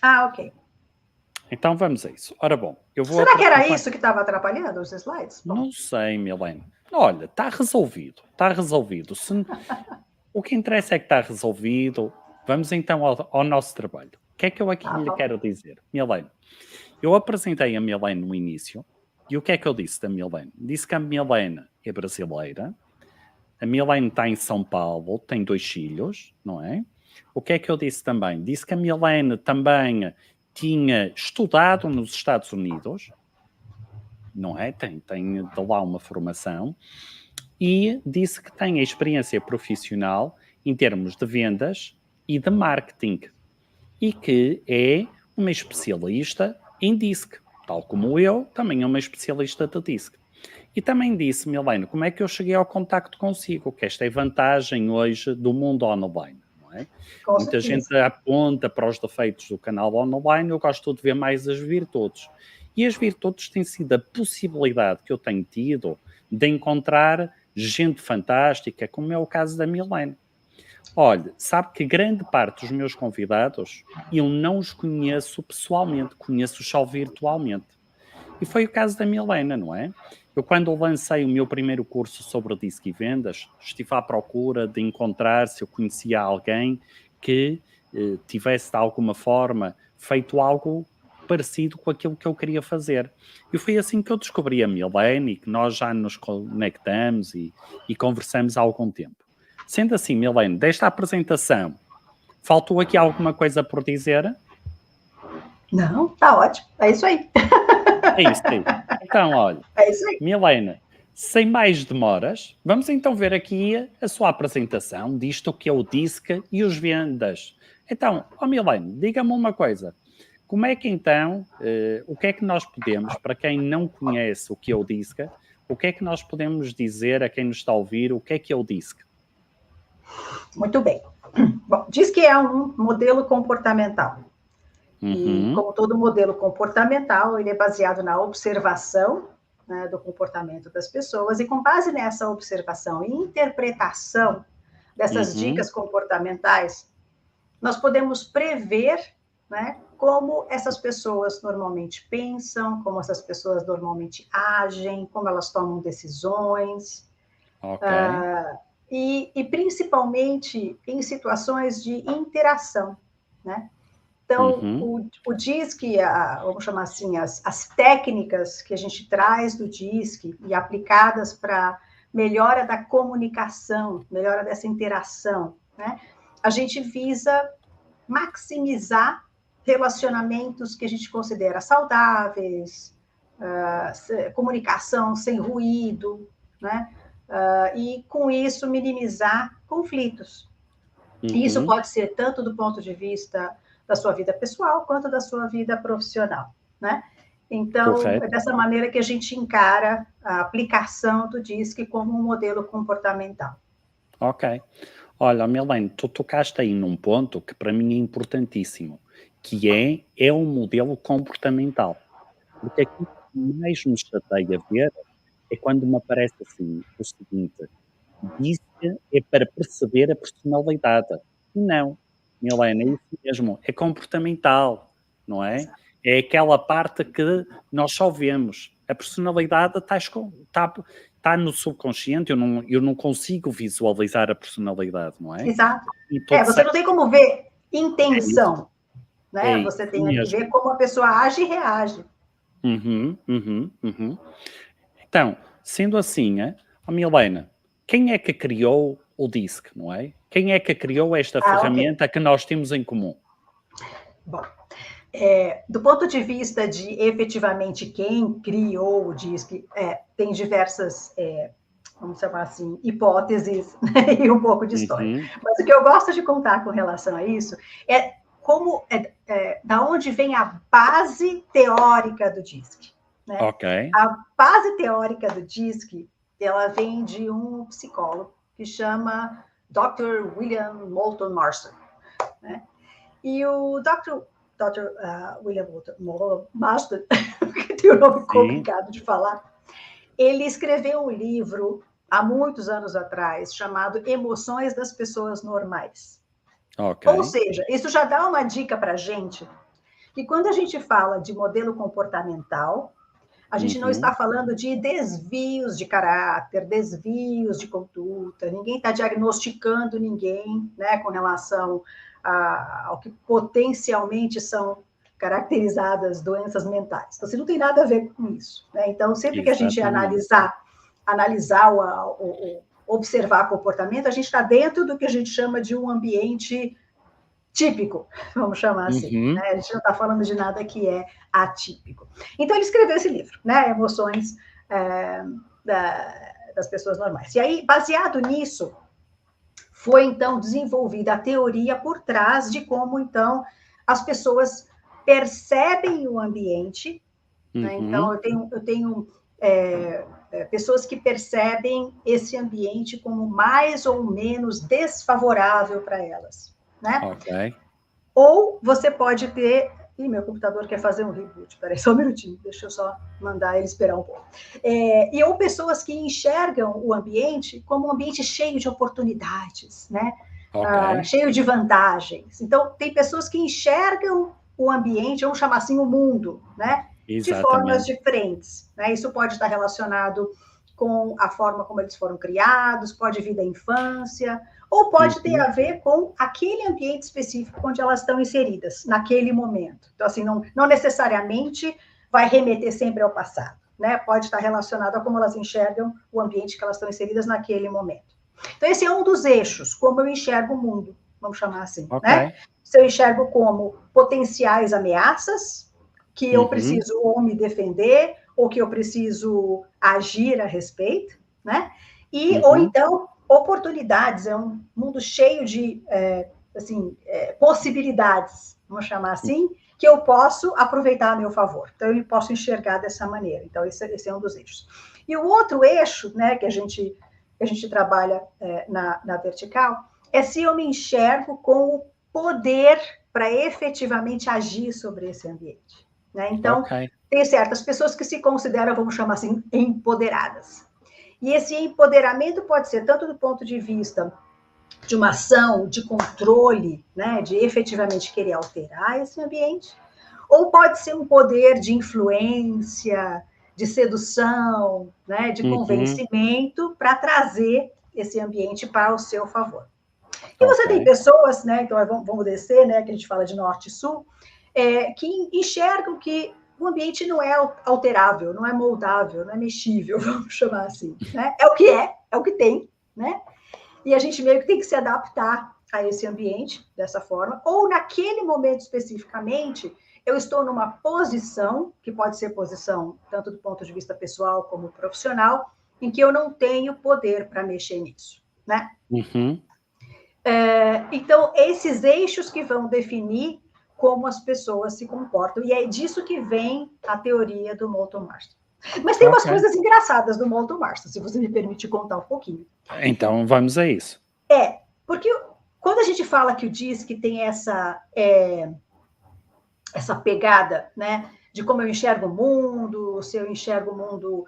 Ah, ok. Então vamos a isso. Ora bom, eu vou... Será que era isso que estava atrapalhando os slides? Bom. Não sei, Milene. Olha, está resolvido. Está resolvido. O que interessa é que está resolvido. Vamos então ao nosso trabalho. O que é que eu aqui lhe quero dizer? Milene, eu apresentei a Milene no início e o que é que eu disse da Milene? Disse que a Milene é brasileira, a Milene está em São Paulo, tem 2 filhos, não é? O que é que eu disse também? Disse que a Milene também tinha estudado nos Estados Unidos, não é? Tem de lá uma formação, e disse que tem a experiência profissional em termos de vendas e de marketing, e que é uma especialista em DISC, tal como eu, também é uma especialista de DISC. E também disse, Milene, como é que eu cheguei ao contacto consigo, que esta é a vantagem hoje do mundo online. É? Muita gente aponta para os defeitos do canal online, eu gosto de ver mais as virtudes. E as virtudes têm sido a possibilidade que eu tenho tido de encontrar gente fantástica, como é o caso da Milene. Olha, sabe que grande parte dos meus convidados eu não os conheço pessoalmente, conheço-os só virtualmente. E foi o caso da Milene, não é? Eu, quando lancei o meu primeiro curso sobre DISC e vendas, estive à procura de encontrar se eu conhecia alguém que tivesse, de alguma forma, feito algo parecido com aquilo que eu queria fazer. E foi assim que eu descobri a Milene e que nós já nos conectamos e conversamos há algum tempo. Sendo assim, Milene, desta apresentação, faltou aqui alguma coisa por dizer? Não, tá ótimo. É isso aí. É isso aí. Então, olha, é isso aí. Milene, sem mais demoras, vamos então ver aqui a sua apresentação disto que é o DISC e os vendas. Então, Milene, diga-me uma coisa. Como é que então, o que é que nós podemos, para quem não conhece o que é o DISC, o que é que nós podemos dizer a quem nos está a ouvir, o que é o DISC? Muito bem. Bom, DISC é um modelo comportamental. E, como todo modelo comportamental, ele é baseado na observação, né, do comportamento das pessoas, e com base nessa observação e interpretação dessas dicas comportamentais, nós podemos prever, né, como essas pessoas normalmente pensam, como essas pessoas normalmente agem, como elas tomam decisões. Ok. E principalmente em situações de interação, né? Então, o DISC, vamos chamar assim, as técnicas que a gente traz do DISC e aplicadas para melhora da comunicação, melhora dessa interação, né? A gente visa maximizar relacionamentos que a gente considera saudáveis, comunicação sem ruído, né? E, com isso, minimizar conflitos. E isso pode ser tanto do ponto de vista da sua vida pessoal quanto da sua vida profissional, né? Então, Correto. é dessa maneira que a gente encara a aplicação do DISC como um modelo comportamental. Ok. Olha, Milene, tu tocaste aí num ponto que para mim é importantíssimo, que é um modelo comportamental. Porque aquilo que mais me chateia ver é quando me aparece assim o seguinte: diz que é para perceber a personalidade. E não, Milena, é isso mesmo, é comportamental, não é? É aquela parte que nós só vemos. A personalidade está no subconsciente, eu não consigo visualizar a personalidade, não é? Exato. E todo Você não tem como ver é isso, intenção, é né? isso Você tem que mesmo. ver como a pessoa age e reage. Uhum, uhum, uhum. Então, sendo assim, Milena, quem é que criou o DISC, não é? Quem é que criou esta Ok. ferramenta que nós temos em comum? Bom, do ponto de vista de efetivamente quem criou o DISC, tem diversas, vamos chamar assim, hipóteses, né, e um pouco de história. Uhum. Mas o que eu gosto de contar com relação a isso é como, da onde vem a base teórica do DISC. Né? Ok. A base teórica do DISC, ela vem de um psicólogo que chama Dr. William Moulton Marston. Né? E o Dr. William Moulton Marston, que tem um nome complicado de falar, ele escreveu um livro há muitos anos atrás chamado Emoções das Pessoas Normais. Ok. Ou seja, isso já dá uma dica para a gente que quando a gente fala de modelo comportamental, a gente não está falando de desvios de caráter, desvios de conduta, ninguém está diagnosticando ninguém, né, com relação ao que potencialmente são caracterizadas doenças mentais. Então, assim, não tem nada a ver com isso. Né? Então, sempre que a gente analisar observar comportamento, a gente está dentro do que a gente chama de um ambiente típico, vamos chamar assim. Né? A gente não está falando de nada que é atípico. Então, ele escreveu esse livro, né? Emoções das pessoas normais. E aí, baseado nisso, foi, então, desenvolvida a teoria por trás de como, então, as pessoas percebem o ambiente. Né? Então, eu tenho pessoas que percebem esse ambiente como mais ou menos desfavorável para elas. Né? Ok. Ou você pode ter... Ih, meu computador quer fazer um reboot. Peraí, só um minutinho. Deixa eu só mandar ele esperar um pouco. Ou pessoas que enxergam o ambiente como um ambiente cheio de oportunidades, né? Cheio de vantagens. Então, tem pessoas que enxergam o ambiente, vamos chamar assim, o mundo, né? De formas diferentes. Né? Isso pode estar relacionado com a forma como eles foram criados, pode vir da infância, ou pode ter a ver com aquele ambiente específico onde elas estão inseridas, naquele momento. Então, assim, não necessariamente vai remeter sempre ao passado, né? Pode estar relacionado a como elas enxergam o ambiente que elas estão inseridas naquele momento. Então, esse é um dos eixos, como eu enxergo o mundo, vamos chamar assim, né? Se eu enxergo como potenciais ameaças, que eu preciso ou me defender, ou que eu preciso agir a respeito, né? Ou então, oportunidades, é um mundo cheio de possibilidades, vamos chamar assim, que eu posso aproveitar a meu favor. Então, eu posso enxergar dessa maneira. Então, esse é um dos eixos. E o outro eixo, né, que a gente trabalha na vertical, é se eu me enxergo com o poder para efetivamente agir sobre esse ambiente. Né? Então, tem certas pessoas que se consideram, vamos chamar assim, empoderadas. E esse empoderamento pode ser tanto do ponto de vista de uma ação de controle, né, de efetivamente querer alterar esse ambiente, ou pode ser um poder de influência, de sedução, né, de convencimento para trazer esse ambiente para o seu favor. E você tem pessoas, né, então vamos descer, né, que a gente fala de norte e sul, que enxergam que o ambiente não é alterável, não é moldável, não é mexível, vamos chamar assim. Né? É o que tem, né? E a gente meio que tem que se adaptar a esse ambiente dessa forma, ou naquele momento especificamente, eu estou numa posição, que pode ser posição tanto do ponto de vista pessoal como profissional, em que eu não tenho poder para mexer nisso, né? Então, esses eixos que vão definir como as pessoas se comportam. E é disso que vem a teoria do Moulton Marston. Mas tem umas coisas engraçadas do Moulton Marston, se você me permite contar um pouquinho. Então, vamos a isso. Porque quando a gente fala que o DISC tem essa pegada, né, de como eu enxergo o mundo, se eu enxergo o mundo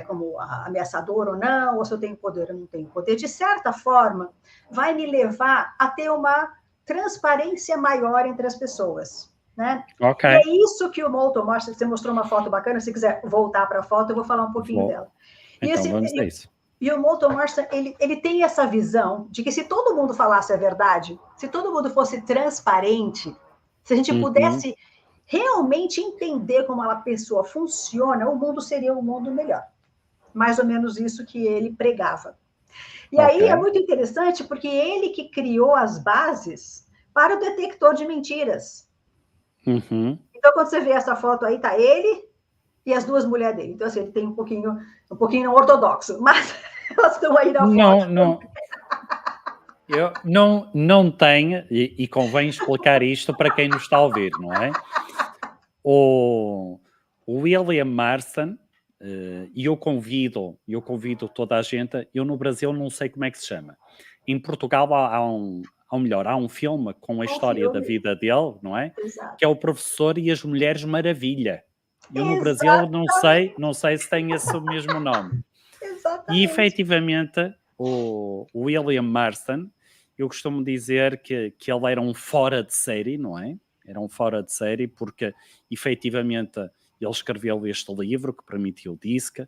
como ameaçador ou não, ou se eu tenho poder ou não tenho poder, de certa forma, vai me levar a ter uma transparência maior entre as pessoas. Né? Okay. E é isso que o Moulton Marston, você mostrou uma foto bacana, se quiser voltar para a foto, eu vou falar um pouquinho dela. Então, vamos a isso. E o Moulton Marston, ele tem essa visão de que se todo mundo falasse a verdade, se todo mundo fosse transparente, se a gente pudesse realmente entender como a pessoa funciona, o mundo seria um mundo melhor. Mais ou menos isso que ele pregava. E aí é muito interessante, porque ele que criou as bases para o detector de mentiras. Então, quando você vê essa foto aí, tá ele e as duas mulheres dele. Então, assim, ele tem um pouquinho não ortodoxo, mas elas estão aí na foto. Não. Eu não tenho, e convém explicar isto para quem nos está a ouvir, não é? O William Marston, e eu convido toda a gente, eu no Brasil não sei como é que se chama. Em Portugal há um filme com a história da vida dele, não é? Exato. Que é o Professor e as Mulheres Maravilha. Eu no Brasil não sei se tem esse mesmo nome. Exatamente. E efetivamente o William Marston, eu costumo dizer que ele era um fora de série, não é? Era um fora de série porque efetivamente ele escreveu este livro que permitiu o DISC,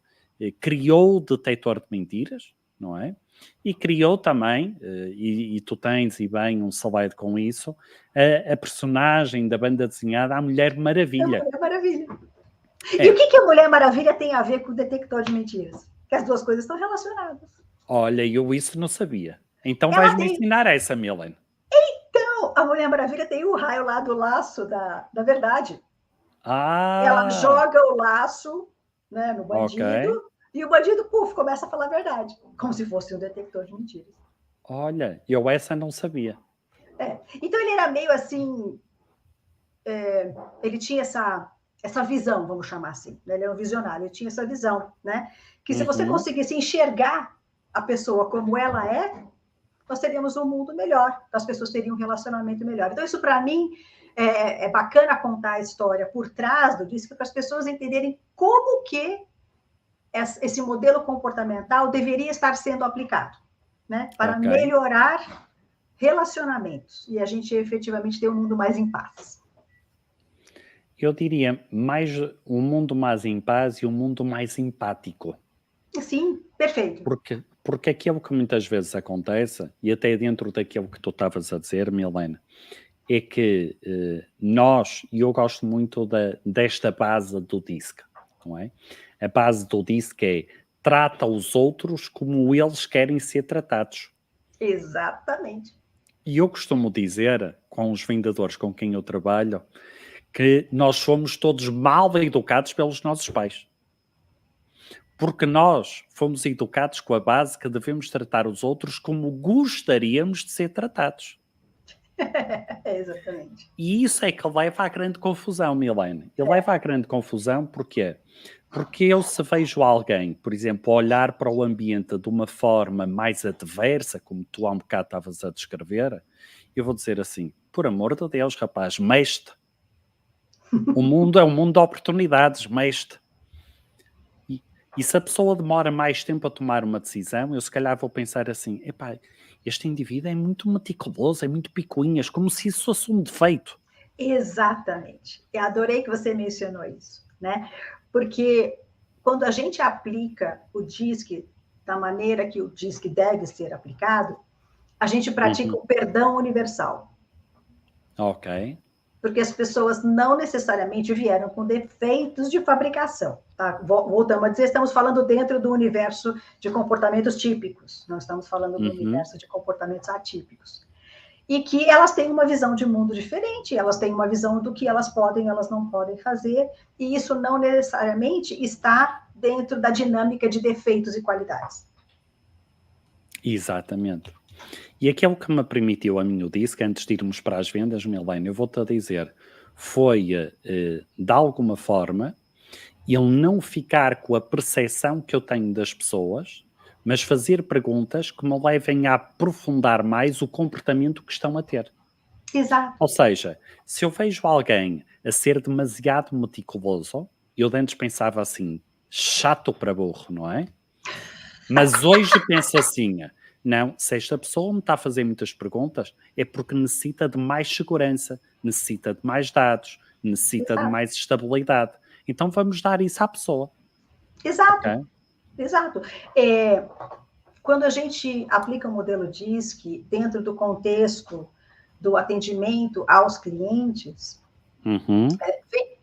criou o detector de mentiras, não é? E criou também, e tu tens e bem um slide com isso, a personagem da banda desenhada, a Mulher Maravilha. A Mulher Maravilha. E o que a Mulher Maravilha tem a ver com o detector de mentiras? Que as duas coisas estão relacionadas. Olha, eu isso não sabia. Então vais-me ensinar essa, Milene. Então, a Mulher Maravilha tem o raio lá do laço da verdade. Ela joga o laço, né, no bandido, e o bandido, começa a falar a verdade. Como se fosse um detector de mentiras. Olha, eu essa não sabia. Então, ele era meio assim... ele tinha essa visão, vamos chamar assim. Né? Ele era um visionário, ele tinha essa visão, né? Que se você conseguisse enxergar a pessoa como ela é, nós teríamos um mundo melhor, as pessoas teriam um relacionamento melhor. Então, isso, para mim, é bacana contar a história por trás do DISC, para as pessoas entenderem como que esse modelo comportamental deveria estar sendo aplicado, né? Para melhorar relacionamentos e a gente efetivamente ter um mundo mais em paz. Eu diria mais um mundo mais em paz e um mundo mais empático. Sim, perfeito. Porque aquilo que muitas vezes acontece, e até dentro daquilo que tu estavas a dizer, Milene, é que nós, e eu gosto muito desta base do DISC, não é? A base do DISC é trata os outros como eles querem ser tratados. Exatamente. E eu costumo dizer, com os vendedores com quem eu trabalho, que nós fomos todos mal educados pelos nossos pais. Porque nós fomos educados com a base que devemos tratar os outros como gostaríamos de ser tratados. Exatamente. E isso é que leva à grande confusão, Milene. E leva à grande confusão porquê? Porque eu, se vejo alguém, por exemplo, olhar para o ambiente de uma forma mais adversa, como tu há um bocado estavas a descrever, eu vou dizer assim, por amor de Deus, rapaz, mexe-te. O mundo é um mundo de oportunidades, mexe-te. E se a pessoa demora mais tempo a tomar uma decisão, eu se calhar vou pensar assim, epá, este indivíduo é muito meticuloso, é muito picuinhas, como se isso fosse um defeito. Exatamente. Eu adorei que você mencionou isso, né? Porque quando a gente aplica o DISC da maneira que o DISC deve ser aplicado, a gente pratica o perdão universal. Ok. Porque as pessoas não necessariamente vieram com defeitos de fabricação. Tá? Voltamos a dizer, estamos falando dentro do universo de comportamentos típicos, não estamos falando do universo de comportamentos atípicos. E que elas têm uma visão de mundo diferente, elas têm uma visão do que elas podem e elas não podem fazer, e isso não necessariamente está dentro da dinâmica de defeitos e qualidades. Exatamente. E aquilo que me permitiu a mim o DISC, antes de irmos para as vendas, Milene, eu vou-te a dizer, foi, de alguma forma, ele não ficar com a percepção que eu tenho das pessoas, mas fazer perguntas que me levem a aprofundar mais o comportamento que estão a ter. Exato. Ou seja, se eu vejo alguém a ser demasiado meticuloso, eu antes pensava assim, chato para burro, não é? Mas hoje penso assim, não, se esta pessoa me está a fazer muitas perguntas, é porque necessita de mais segurança, necessita de mais dados, necessita de mais estabilidade. Então vamos dar isso à pessoa. Exato, okay? Exato. Quando a gente aplica o modelo DISC dentro do contexto do atendimento aos clientes,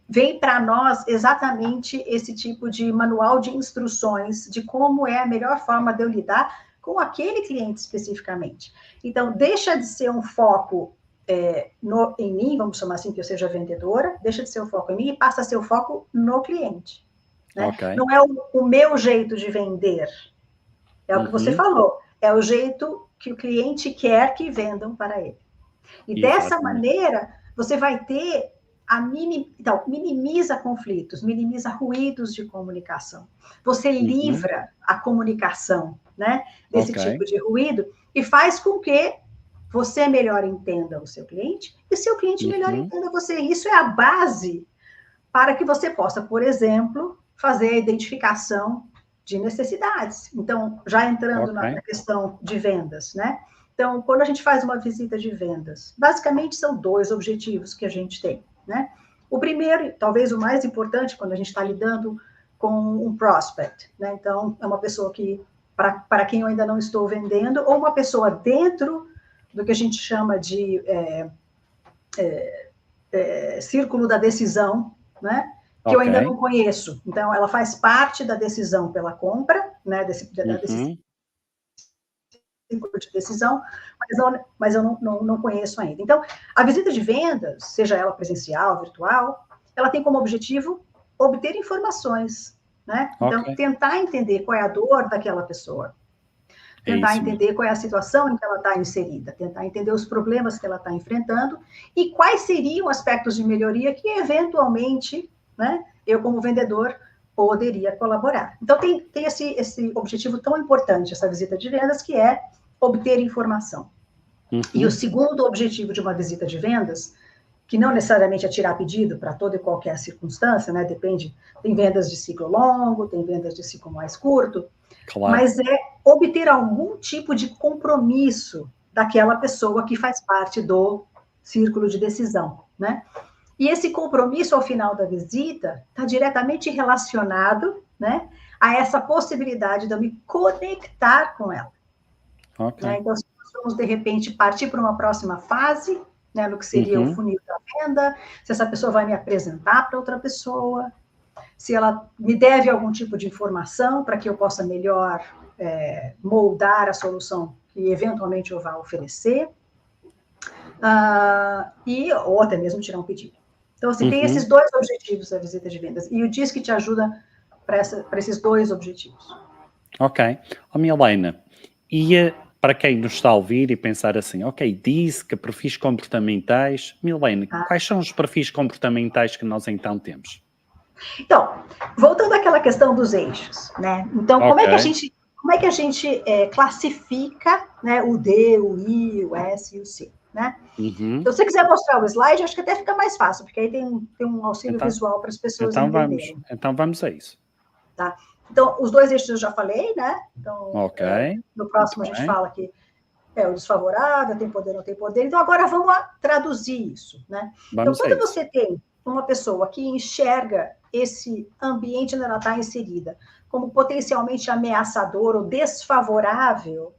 vem para nós exatamente esse tipo de manual de instruções de como é a melhor forma de eu lidar com aquele cliente especificamente. Então, deixa de ser um foco em mim, vamos chamar assim, que eu seja vendedora, deixa de ser o foco em mim e passa a ser o foco no cliente. Né? Okay. Não é o meu jeito de vender, é o que você falou, é o jeito que o cliente quer que vendam para ele. E dessa maneira, você vai ter então, minimiza conflitos, minimiza ruídos de comunicação. Você livra a comunicação, né, desse tipo de ruído e faz com que você melhor entenda o seu cliente e o seu cliente melhor entenda você. Isso é a base para que você possa, por exemplo, fazer a identificação de necessidades. Então, já entrando na questão de vendas, né? Então, quando a gente faz uma visita de vendas, basicamente são 2 objetivos que a gente tem, né? O primeiro, talvez o mais importante, quando a gente está lidando com um prospect, né? Então, é uma pessoa que, para quem eu ainda não estou vendendo, ou uma pessoa dentro do que a gente chama de círculo da decisão, né? Que eu ainda não conheço. Então, ela faz parte da decisão pela compra, né? Da decisão de decisão, mas eu não conheço ainda. Então, a visita de vendas, seja ela presencial, virtual, ela tem como objetivo obter informações, né? Então, tentar entender qual é a dor daquela pessoa, tentar entender qual é a situação em que ela está inserida, tentar entender os problemas que ela está enfrentando e quais seriam aspectos de melhoria que, eventualmente, né, eu, como vendedor, poderia colaborar. Então, tem esse objetivo tão importante, essa visita de vendas, que é obter informação. E o segundo objetivo de uma visita de vendas, que não necessariamente é tirar pedido para toda e qualquer circunstância, né? Depende, tem vendas de ciclo longo, tem vendas de ciclo mais curto, mas é obter algum tipo de compromisso daquela pessoa que faz parte do círculo de decisão, né? E esse compromisso ao final da visita está diretamente relacionado, né, a essa possibilidade de eu me conectar com ela. Né? Então, se nós vamos, de repente, partir para uma próxima fase, né, no que seria o funil da venda, se essa pessoa vai me apresentar para outra pessoa, se ela me deve algum tipo de informação para que eu possa melhor moldar a solução que eventualmente eu vá oferecer, ou até mesmo tirar um pedido. Então, assim, tem esses 2 objetivos da visita de vendas, e o DISC te ajuda para esses 2 objetivos. Ok. Milene, e para quem nos está a ouvir e pensar assim, DISC, perfis comportamentais, Milene, quais são os perfis comportamentais que nós então temos? Então, voltando àquela questão dos eixos, né? Então, como é que a gente classifica, né, o D, o I, o S e o C, né? Então, se você quiser mostrar o slide, acho que até fica mais fácil, porque aí tem um auxílio visual para as pessoas entenderem. Então vamos a isso. Tá? Então, os 2 eixos eu já falei, né? Então, no próximo a gente fala que o desfavorável, tem poder, não tem poder. Então, agora vamos traduzir isso, né? Então, quando você tem uma pessoa que enxerga esse ambiente onde ela está inserida como potencialmente ameaçador ou desfavorável,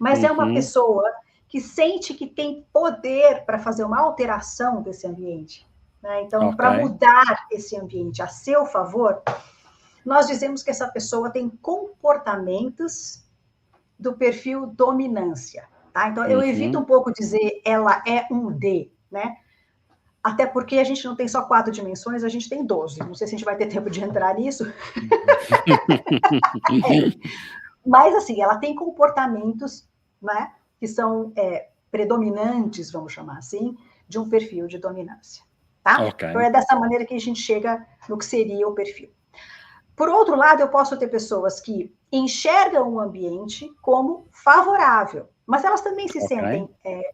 mas é uma pessoa que sente que tem poder para fazer uma alteração desse ambiente, né? Então, para mudar esse ambiente a seu favor, nós dizemos que essa pessoa tem comportamentos do perfil dominância, tá? Então, eu evito um pouco dizer ela é um D, né? Até porque a gente não tem só 4 dimensões, a gente tem 12. Não sei se a gente vai ter tempo de entrar nisso. Mas, assim, ela tem comportamentos, né, que são predominantes, vamos chamar assim, de um perfil de dominância. Tá? Okay. Então, é dessa maneira que a gente chega no que seria o perfil. Por outro lado, eu posso ter pessoas que enxergam o ambiente como favorável, mas elas também se sentem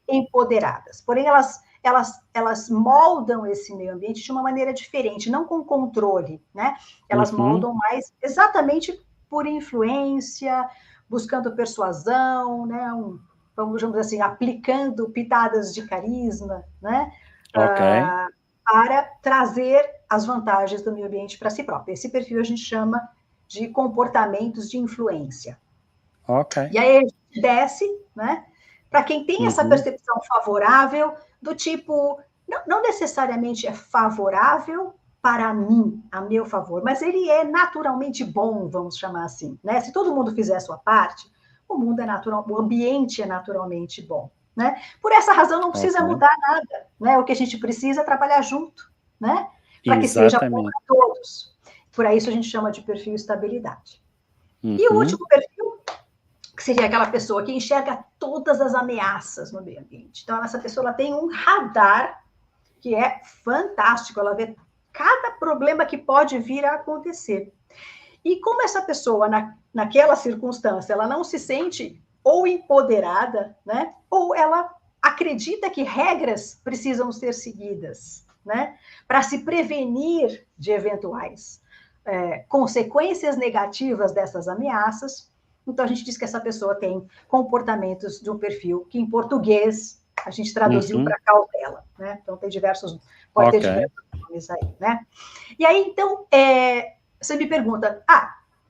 empoderadas. Porém, elas moldam esse meio ambiente de uma maneira diferente, não com controle, né? Elas moldam mais exatamente por influência, buscando persuasão, né? Vamos dizer assim, aplicando pitadas de carisma, né? Para trazer as vantagens do meio ambiente para si próprio. Esse perfil a gente chama de comportamentos de influência. Okay. E aí a gente desce, né? Para quem tem essa percepção favorável, do tipo, não necessariamente é favorável para mim, a meu favor, mas ele é naturalmente bom, vamos chamar assim, né? Se todo mundo fizer a sua parte, o mundo é natural, o ambiente é naturalmente bom, né? Por essa razão não precisa mudar nada, né? O que a gente precisa é trabalhar junto, né? Para que seja bom para todos. Por isso a gente chama de perfil estabilidade. E o último perfil, que seria aquela pessoa que enxerga todas as ameaças no meio ambiente. Então, essa pessoa ela tem um radar que é fantástico, ela vê cada problema que pode vir a acontecer. E como essa pessoa, naquela circunstância, ela não se sente ou empoderada, né? Ou ela acredita que regras precisam ser seguidas, né? Para se prevenir de eventuais consequências negativas dessas ameaças. Então, a gente diz que essa pessoa tem comportamentos de um perfil que, em português, a gente traduziu para cautela, né? Então, pode ter diversos nomes aí, né? E aí, então, você me pergunta,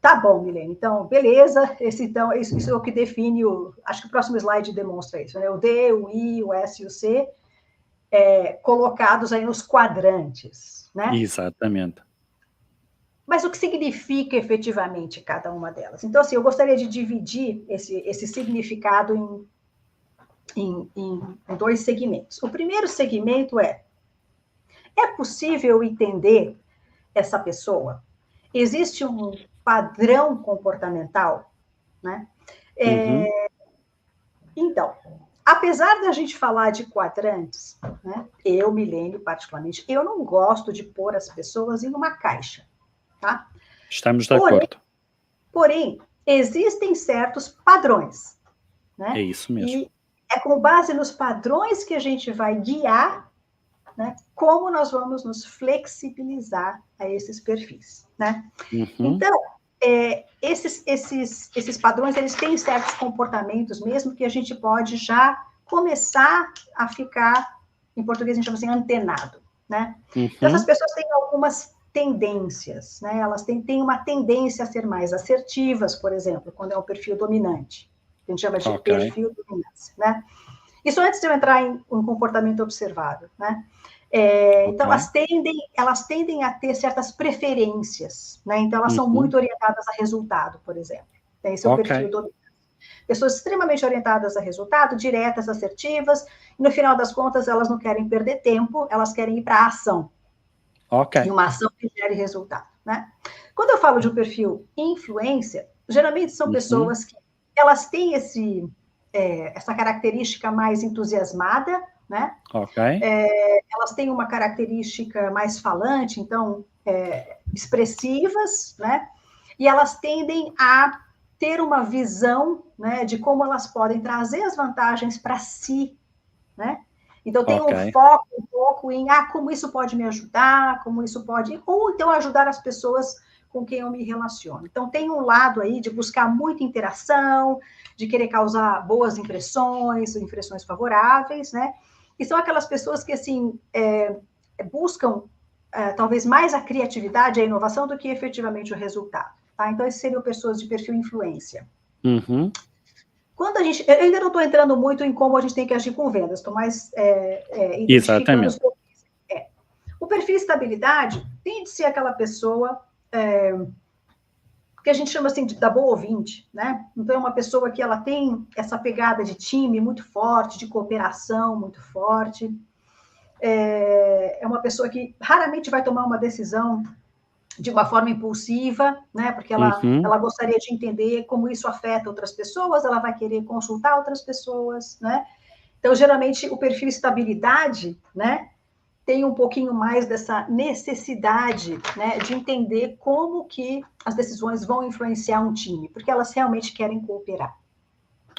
tá bom, Milene, então, beleza, isso é o que define acho que o próximo slide demonstra isso, né? O D, o I, o S e o C, colocados aí nos quadrantes, né? Exatamente. Mas o que significa efetivamente cada uma delas? Então, assim, eu gostaria de dividir esse significado em dois segmentos. O primeiro segmento é possível entender essa pessoa? Existe um padrão comportamental, né? Então, apesar da gente falar de quadrantes, né? Eu, Milene, particularmente, eu não gosto de pôr as pessoas em uma caixa. Tá? Estamos de acordo. Porém, existem certos padrões. Né? É isso mesmo. E é com base nos padrões que a gente vai guiar, né, como nós vamos nos flexibilizar a esses perfis. Né? Então, esses padrões, eles têm certos comportamentos mesmo que a gente pode já começar a ficar, em português a gente chama assim, antenado. Né? Então, essas pessoas têm algumas tendências, né? Elas têm uma tendência a ser mais assertivas, por exemplo, quando é um perfil dominante. A gente chama de perfil dominância, né? Isso antes de eu entrar em um comportamento observado, né? Então, elas tendem a ter certas preferências, né? Então, elas são muito orientadas a resultado, por exemplo. Esse é o perfil dominante. Pessoas extremamente orientadas a resultado, diretas, assertivas, e no final das contas, elas não querem perder tempo, elas querem ir para a ação. E uma ação que gere resultado, né? Quando eu falo de um perfil influência, geralmente são pessoas que elas têm essa característica mais entusiasmada, né? Elas têm uma característica mais falante, então, expressivas, né? E elas tendem a ter uma visão, né, de como elas podem trazer as vantagens para si, né? Então, tem um foco um pouco em como isso pode me ajudar, como isso pode... Ou, então, ajudar as pessoas com quem eu me relaciono. Então, tem um lado aí de buscar muita interação, de querer causar boas impressões favoráveis, né? E são aquelas pessoas que, assim, buscam, talvez, mais a criatividade, a inovação, do que efetivamente o resultado. Tá? Então, esses seriam pessoas de perfil influência. Quando eu ainda não estou entrando muito em como a gente tem que agir com vendas, estou mais identificando os perfis. O perfil estabilidade tem de ser aquela pessoa que a gente chama assim da boa ouvinte, né? Então, é uma pessoa que ela tem essa pegada de time muito forte, de cooperação muito forte. É uma pessoa que raramente vai tomar uma decisão de uma forma impulsiva, né? Porque ela gostaria de entender como isso afeta outras pessoas, ela vai querer consultar outras pessoas, né? Então, geralmente, o perfil estabilidade, né? Tem um pouquinho mais dessa necessidade, né, de entender como que as decisões vão influenciar um time, porque elas realmente querem cooperar.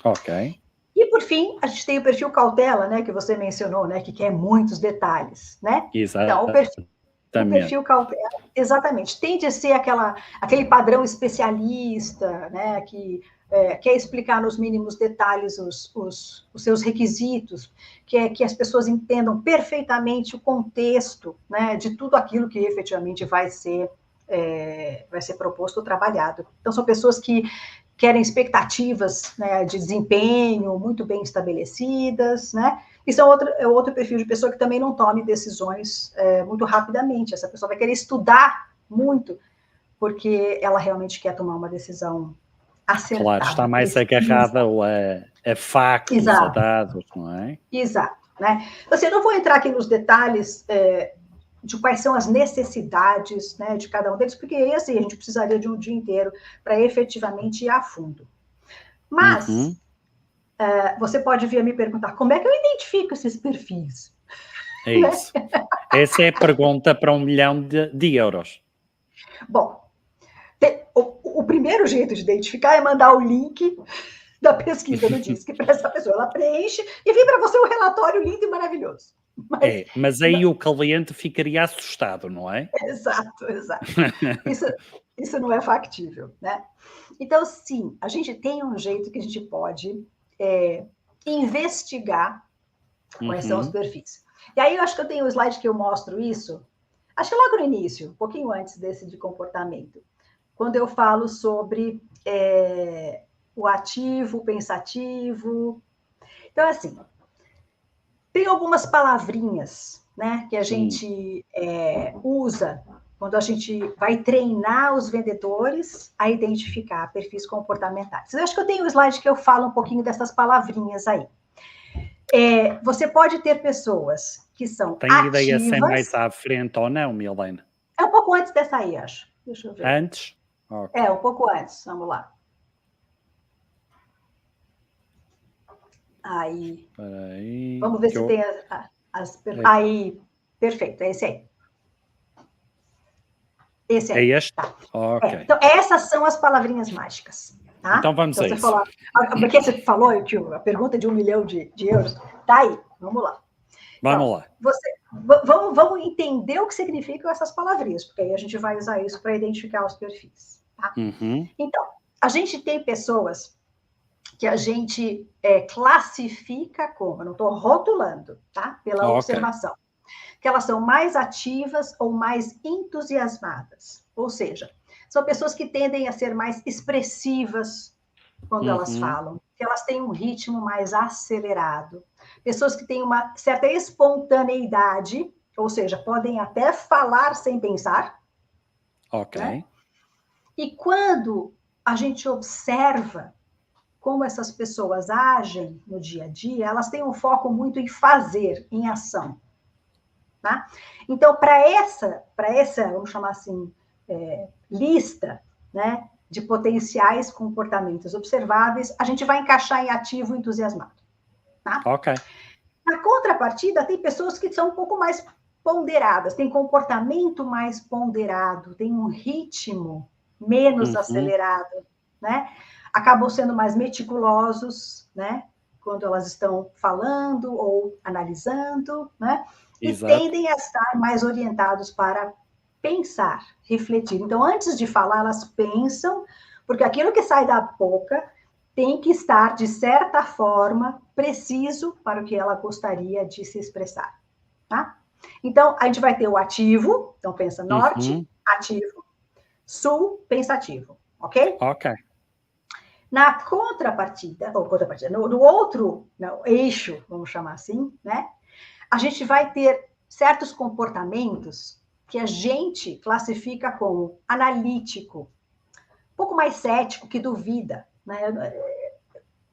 Ok. E, por fim, a gente tem o perfil cautela, né, que você mencionou, né, que quer muitos detalhes, né? Exatamente. Então, o perfil cautela, exatamente, tende a ser aquele padrão especialista, né, que quer explicar nos mínimos detalhes os seus requisitos, quer que as pessoas entendam perfeitamente o contexto, né, de tudo aquilo que efetivamente vai ser proposto ou trabalhado. Então, são pessoas que querem expectativas, né, de desempenho muito bem estabelecidas, né? Isso é outro perfil de pessoa que também não tome decisões muito rapidamente. Essa pessoa vai querer estudar muito, porque ela realmente quer tomar uma decisão acertada. Claro, está mais agarrada a factos, a dados, não é? Exato. Né? Eu não vou entrar aqui nos detalhes de quais são as necessidades, né, de cada um deles, porque assim, a gente precisaria de um dia inteiro para efetivamente ir a fundo. Mas você pode vir a me perguntar, como é que eu identifico esses perfis? É isso. Essa é a pergunta para 1 milhão de euros. Bom, o primeiro jeito de identificar é mandar o link da pesquisa do DISC para essa pessoa. Ela preenche e vem para você um relatório lindo e maravilhoso. Mas aí o cliente ficaria assustado, não é? Exato. Isso não é factível, né? Então, sim, a gente tem um jeito que a gente pode investigar quais são os perfis. E aí eu acho que eu tenho um slide que eu mostro isso, acho que logo no início, um pouquinho antes desse de comportamento, quando eu falo sobre o ativo, o pensativo. Então, assim, tem algumas palavrinhas, né, que a gente usa quando a gente vai treinar os vendedores a identificar perfis comportamentais. Eu acho que eu tenho um slide que eu falo um pouquinho dessas palavrinhas aí. Você pode ter pessoas que são Tem ativas... ideia se é mais à frente ou não, Milena? É um pouco antes dessa aí, acho. Deixa eu ver. Antes? Okay. Um pouco antes. Vamos lá. Aí. Vamos ver se tem as... Aí, perfeito, é esse aí. Esse aí. É este? Tá. Ok. Então, essas são as palavrinhas mágicas. Tá? Então vamos a isso. Porque você falou que a pergunta de 1 milhão de euros, tá aí, vamos lá. Vamos lá. Vamos entender o que significam essas palavrinhas, porque aí a gente vai usar isso para identificar os perfis. Tá? Então, a gente tem pessoas que a gente classifica como, eu não estou rotulando, tá? Pela observação, que elas são mais ativas ou mais entusiasmadas. Ou seja, são pessoas que tendem a ser mais expressivas quando elas falam, que elas têm um ritmo mais acelerado. Pessoas que têm uma certa espontaneidade, ou seja, podem até falar sem pensar. Ok. Né? E quando a gente observa como essas pessoas agem no dia a dia, elas têm um foco muito em fazer, em ação. Tá? Então, para essa, vamos chamar assim, lista, né, de potenciais comportamentos observáveis, a gente vai encaixar em ativo entusiasmado. Tá? Ok. Na contrapartida, tem pessoas que são um pouco mais ponderadas, têm comportamento mais ponderado, têm um ritmo menos acelerado, né? Acabam sendo mais meticulosos, né? Quando elas estão falando ou analisando, né? Exato. E tendem a estar mais orientados para pensar, refletir. Então, antes de falar, elas pensam, porque aquilo que sai da boca tem que estar, de certa forma, preciso para o que ela gostaria de se expressar. Tá? Então, a gente vai ter o ativo, então pensa norte, ativo, sul, pensativo, ok? Ok. Na contrapartida, no outro eixo, vamos chamar assim, né? A gente vai ter certos comportamentos que a gente classifica como analítico, um pouco mais cético, que duvida, né?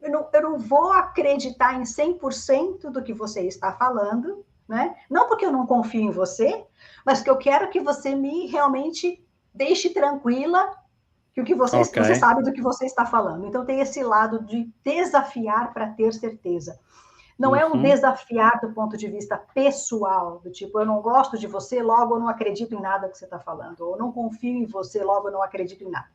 Eu não vou acreditar em 100% do que você está falando, né? Não porque eu não confio em você, mas que eu quero que você me realmente deixe tranquila que o que você sabe do que você está falando. Então, tem esse lado de desafiar para ter certeza. Não é um desafiar do ponto de vista pessoal, do tipo, eu não gosto de você, logo eu não acredito em nada que você está falando, ou não confio em você, logo eu não acredito em nada.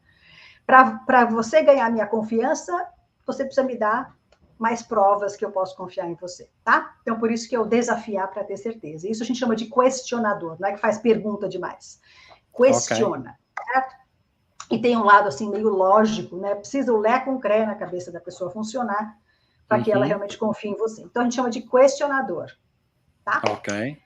Para você ganhar minha confiança, você precisa me dar mais provas que eu posso confiar em você, tá? Então, por isso que eu desafiar para ter certeza. Isso a gente chama de questionador, não é que faz pergunta demais. Questiona, certo? E tem um lado, assim, meio lógico, né? Precisa o lé com cré na cabeça da pessoa funcionar para que ela realmente confie em você. Então, a gente chama de questionador, tá? Ok.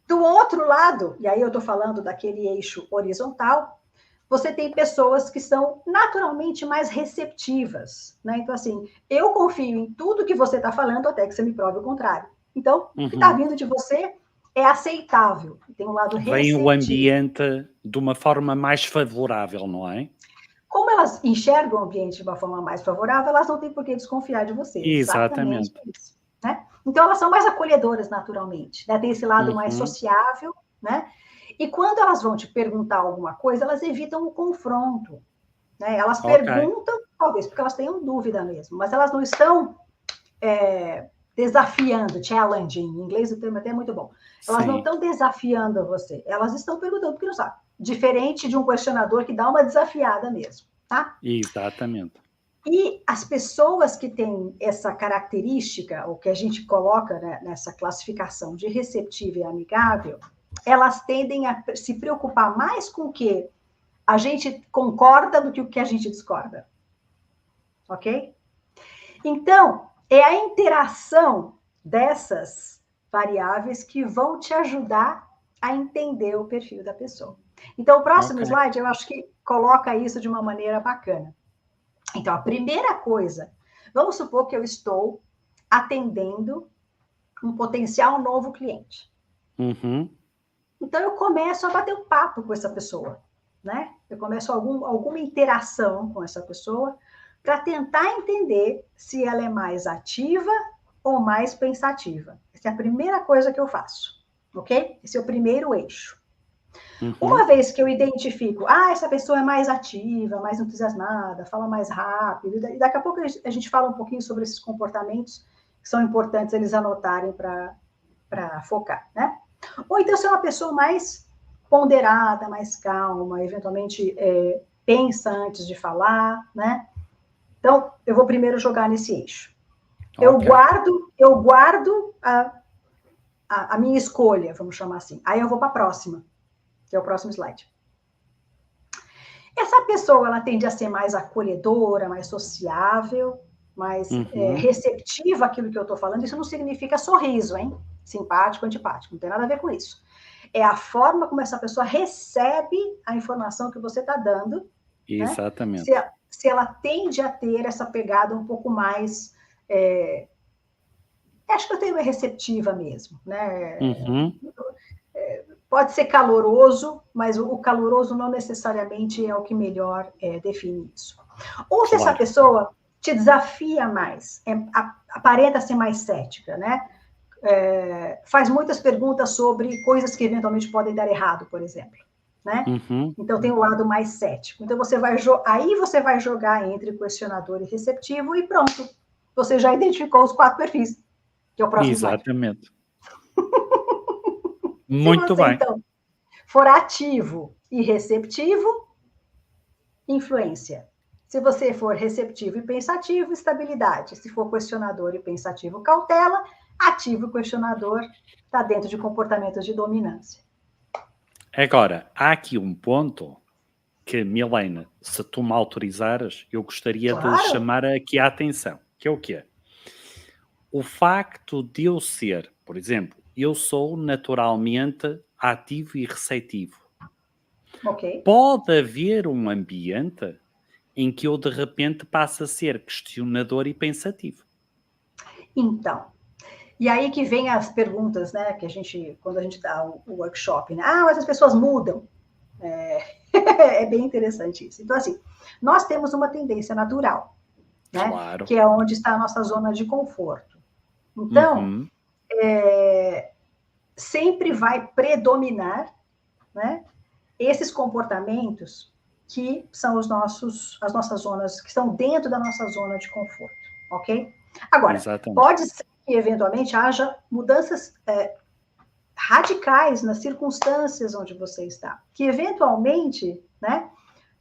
Do outro lado, e aí eu estou falando daquele eixo horizontal, você tem pessoas que são naturalmente mais receptivas, né? Então, assim, eu confio em tudo que você está falando até que você me prove o contrário. Então, o que está vindo de você é aceitável. Tem um lado receptivo. Vem o ambiente de uma forma mais favorável, não é? Como elas enxergam o ambiente de uma forma mais favorável, elas não têm por que desconfiar de você. Exatamente. Isso, né? Então, elas são mais acolhedoras naturalmente, né? Tem esse lado mais sociável, né? E quando elas vão te perguntar alguma coisa, elas evitam o confronto, né? Elas perguntam, talvez porque elas tenham dúvida mesmo, mas elas não estão desafiando, challenging, em inglês o termo até é muito bom. Elas não estão desafiando você, elas estão perguntando porque não sabem. Diferente de um questionador que dá uma desafiada mesmo, tá? Exatamente. E as pessoas que têm essa característica, ou que a gente coloca, né, nessa classificação de receptiva e amigável, elas tendem a se preocupar mais com o que a gente concorda do que o que a gente discorda. Ok? Então, é a interação dessas variáveis que vão te ajudar a entender o perfil da pessoa. Então, o próximo slide, eu acho que coloca isso de uma maneira bacana. Então, a primeira coisa, vamos supor que eu estou atendendo um potencial novo cliente. Então, eu começo a bater um papo com essa pessoa, né? Eu começo alguma interação com essa pessoa para tentar entender se ela é mais ativa ou mais pensativa. Essa é a primeira coisa que eu faço, ok? Esse é o primeiro eixo. Uma vez que eu identifico, essa pessoa é mais ativa, mais entusiasmada, fala mais rápido, e daqui a pouco a gente fala um pouquinho sobre esses comportamentos que são importantes eles anotarem para focar, né? Ou então, se é uma pessoa mais ponderada, mais calma, eventualmente pensa antes de falar, né? Então, eu vou primeiro jogar nesse eixo. Eu guardo a minha escolha, vamos chamar assim. Aí eu vou para a próxima, que é o próximo slide. Essa pessoa, ela tende a ser mais acolhedora, mais sociável, mais receptiva àquilo que eu estou falando. Isso não significa sorriso, hein? Simpático, antipático, não tem nada a ver com isso. É a forma como essa pessoa recebe a informação que você está dando. Exatamente. Né? Se ela tende a ter essa pegada um pouco mais... acho que eu tenho uma receptiva mesmo, né? Pode ser caloroso, mas o caloroso não necessariamente é o que melhor define isso. Ou se essa pessoa te desafia mais, aparenta ser mais cética, né? Faz muitas perguntas sobre coisas que eventualmente podem dar errado, por exemplo. Né? Então, tem o lado mais cético. Então, aí você vai jogar entre questionador e receptivo e pronto. Você já identificou os 4 perfis, que é o próximo slide. Exatamente. Muito bem. Então, for ativo e receptivo, influência. Se você for receptivo e pensativo, estabilidade. Se for questionador e pensativo, cautela. Ativo e questionador está dentro de comportamentos de dominância. Agora, há aqui um ponto que, Milena, se tu me autorizares, eu gostaria de chamar aqui a atenção, que é o quê? O facto de eu ser, por exemplo, eu sou naturalmente ativo e receptivo. Okay. Pode haver um ambiente em que eu, de repente, passe a ser questionador e pensativo. Então, e aí que vem as perguntas, né, que quando a gente dá o workshop, né? Mas as pessoas mudam. É bem interessante isso. Então, assim, nós temos uma tendência natural, né? Claro. Que é onde está a nossa zona de conforto. Então, sempre vai predominar, né? esses comportamentos que são as nossas zonas, que estão dentro da nossa zona de conforto, ok? Agora, pode ser que eventualmente haja mudanças radicais nas circunstâncias onde você está, que eventualmente, né,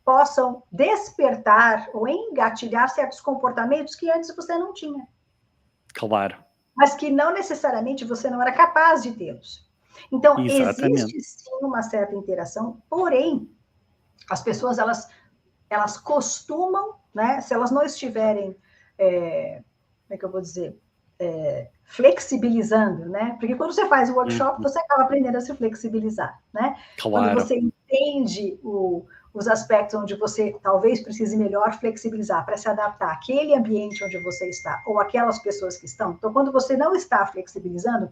possam despertar ou engatilhar certos comportamentos que antes você não tinha. Claro. Mas que não necessariamente você não era capaz de tê-los. Então, existe sim uma certa interação, porém, as pessoas, elas costumam, né, se elas não estiverem, como é que eu vou dizer, flexibilizando, né? Porque quando você faz o workshop, você acaba aprendendo a se flexibilizar, né? Claro. Quando você entende os aspectos onde você talvez precise melhor flexibilizar para se adaptar àquele ambiente onde você está, ou aquelas pessoas que estão. Então, quando você não está flexibilizando,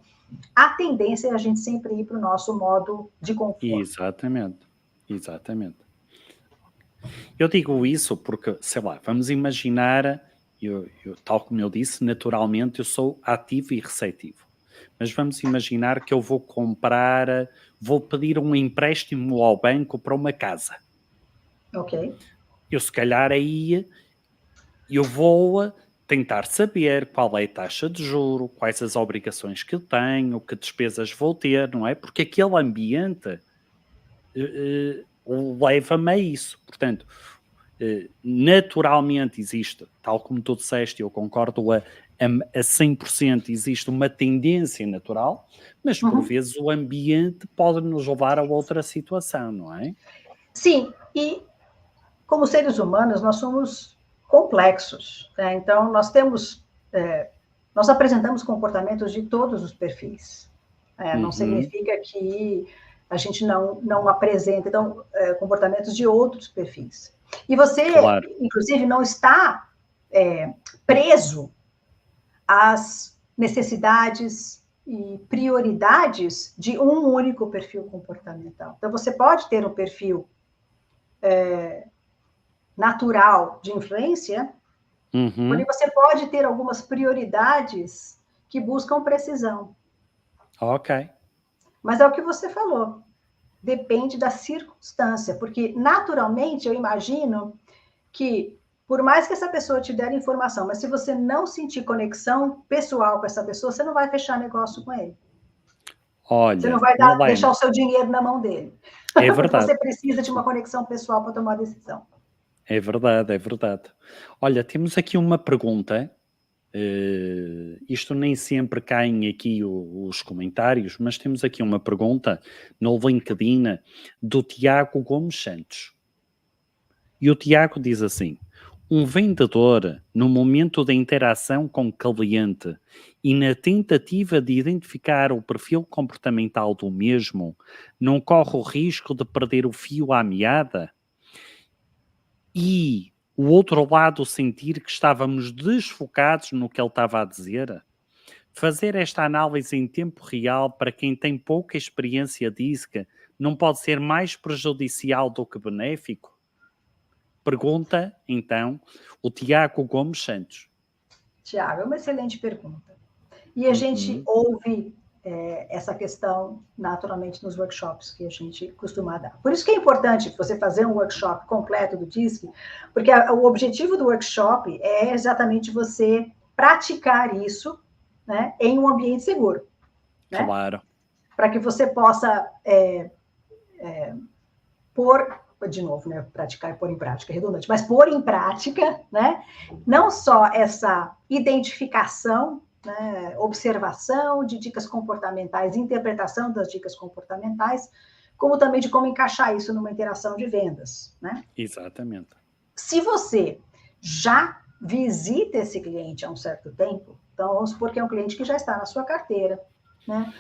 a tendência é a gente sempre ir para o nosso modo de conforto. Exatamente. Eu digo isso porque, sei lá, vamos imaginar, tal como eu disse, naturalmente eu sou ativo e receptivo. Mas vamos imaginar que eu vou pedir um empréstimo ao banco para uma casa. Ok. Eu se calhar aí, eu vou tentar saber qual é a taxa de juro, quais as obrigações que eu tenho, que despesas vou ter, não é? Porque aquele ambiente leva-me a isso. Portanto, naturalmente existe, tal como tu disseste, eu concordo a 100%, existe uma tendência natural, mas por vezes o ambiente pode nos levar a outra situação, não é? Sim, e como seres humanos, nós somos complexos, né? Então nós nós apresentamos comportamentos de todos os perfis. Não significa que a gente não apresenta comportamentos de outros perfis. E você, claro, inclusive, não está preso às necessidades e prioridades de um único perfil comportamental. Então, você pode ter um perfil natural de influência, porém você pode ter algumas prioridades que buscam precisão. Ok. Mas é o que você falou. Depende da circunstância, porque naturalmente eu imagino que, por mais que essa pessoa te der informação, mas se você não sentir conexão pessoal com essa pessoa, você não vai fechar negócio com ele. Olha, você não vai deixar o seu dinheiro na mão dele. É verdade. Porque você precisa de uma conexão pessoal para tomar a decisão. É verdade. Olha, temos aqui uma pergunta. Isto nem sempre caem aqui os comentários, mas temos aqui uma pergunta no LinkedIn do Tiago Gomes Santos. E o Tiago diz assim: um vendedor, no momento da interação com o cliente e na tentativa de identificar o perfil comportamental do mesmo, não corre o risco de perder o fio à meada? E o outro lado sentir que estávamos desfocados no que ele estava a dizer? Fazer esta análise em tempo real para quem tem pouca experiência DISC não pode ser mais prejudicial do que benéfico? Pergunta, então, o Tiago Gomes Santos. Tiago, é uma excelente pergunta. E a gente ouve essa questão naturalmente nos workshops que a gente costuma dar. Por isso que é importante você fazer um workshop completo do DISC, porque o objetivo do workshop é exatamente você praticar isso, né, em um ambiente seguro. Né? Claro. Para que você possa pôr, de novo, né, praticar e pôr em prática, é redundante, mas pôr em prática, né, não só essa identificação, né, observação de dicas comportamentais, interpretação das dicas comportamentais, como também de como encaixar isso numa interação de vendas, né? Exatamente. Se você já visita esse cliente há um certo tempo, então vamos supor que é um cliente que já está na sua carteira, né?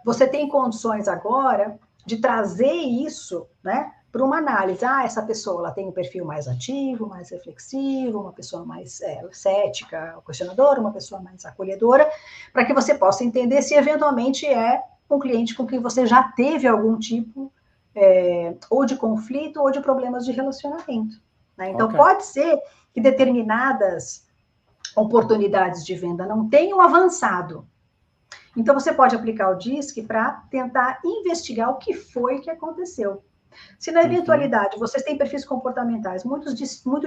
Você tem condições agora de trazer isso, né, para uma análise. Essa pessoa ela tem um perfil mais ativo, mais reflexivo, uma pessoa mais cética, questionadora, uma pessoa mais acolhedora, para que você possa entender se eventualmente é um cliente com quem você já teve algum tipo ou de conflito ou de problemas de relacionamento. Né? Então, pode ser que determinadas oportunidades de venda não tenham avançado. Então, você pode aplicar o DISC para tentar investigar o que foi que aconteceu. Se na eventualidade vocês têm perfis comportamentais muito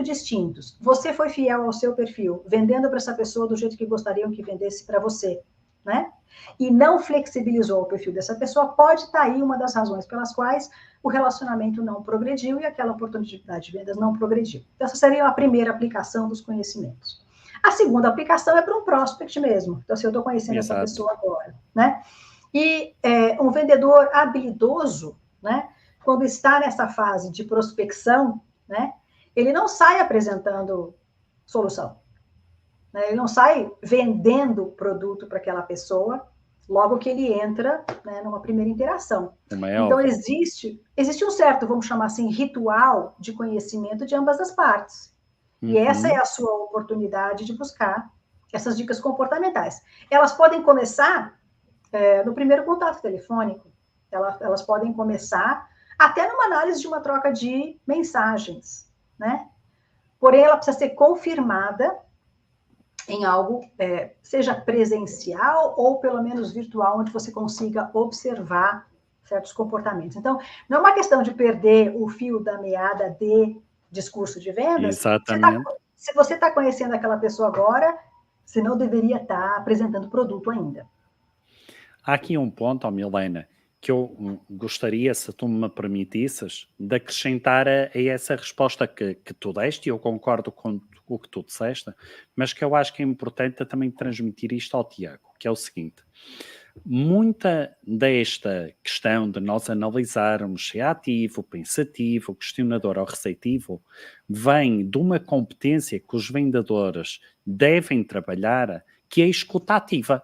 distintos, você foi fiel ao seu perfil, vendendo para essa pessoa do jeito que gostariam que vendesse para você, né? E não flexibilizou o perfil dessa pessoa, pode estar aí uma das razões pelas quais o relacionamento não progrediu e aquela oportunidade de vendas não progrediu. Então, essa seria a primeira aplicação dos conhecimentos. A segunda aplicação é para um prospect mesmo. Então, se eu estou conhecendo essa pessoa agora, né? E um vendedor habilidoso, né? Quando está nessa fase de prospecção, né? Ele não sai apresentando solução. Né? Ele não sai vendendo produto para aquela pessoa logo que ele entra, né, numa primeira interação. Então, existe um certo, vamos chamar assim, ritual de conhecimento de ambas as partes. E essa é a sua oportunidade de buscar essas dicas comportamentais. Elas podem começar no primeiro contato telefônico. Elas podem começar até numa análise de uma troca de mensagens, né? Porém, ela precisa ser confirmada em algo, seja presencial ou pelo menos virtual, onde você consiga observar certos comportamentos. Então, não é uma questão de perder o fio da meada de discurso de vendas. Exatamente. Se você está conhecendo aquela pessoa agora, você não deveria estar apresentando produto ainda. Há aqui um ponto, Milena, que eu gostaria, se tu me permitisses, de acrescentar a essa resposta que tu deste, e eu concordo com o que tu disseste, mas que eu acho que é importante também transmitir isto ao Tiago, que é o seguinte: muita desta questão de nós analisarmos se é ativo, pensativo, questionador ou receptivo, vem de uma competência que os vendedores devem trabalhar, que é a escuta ativa.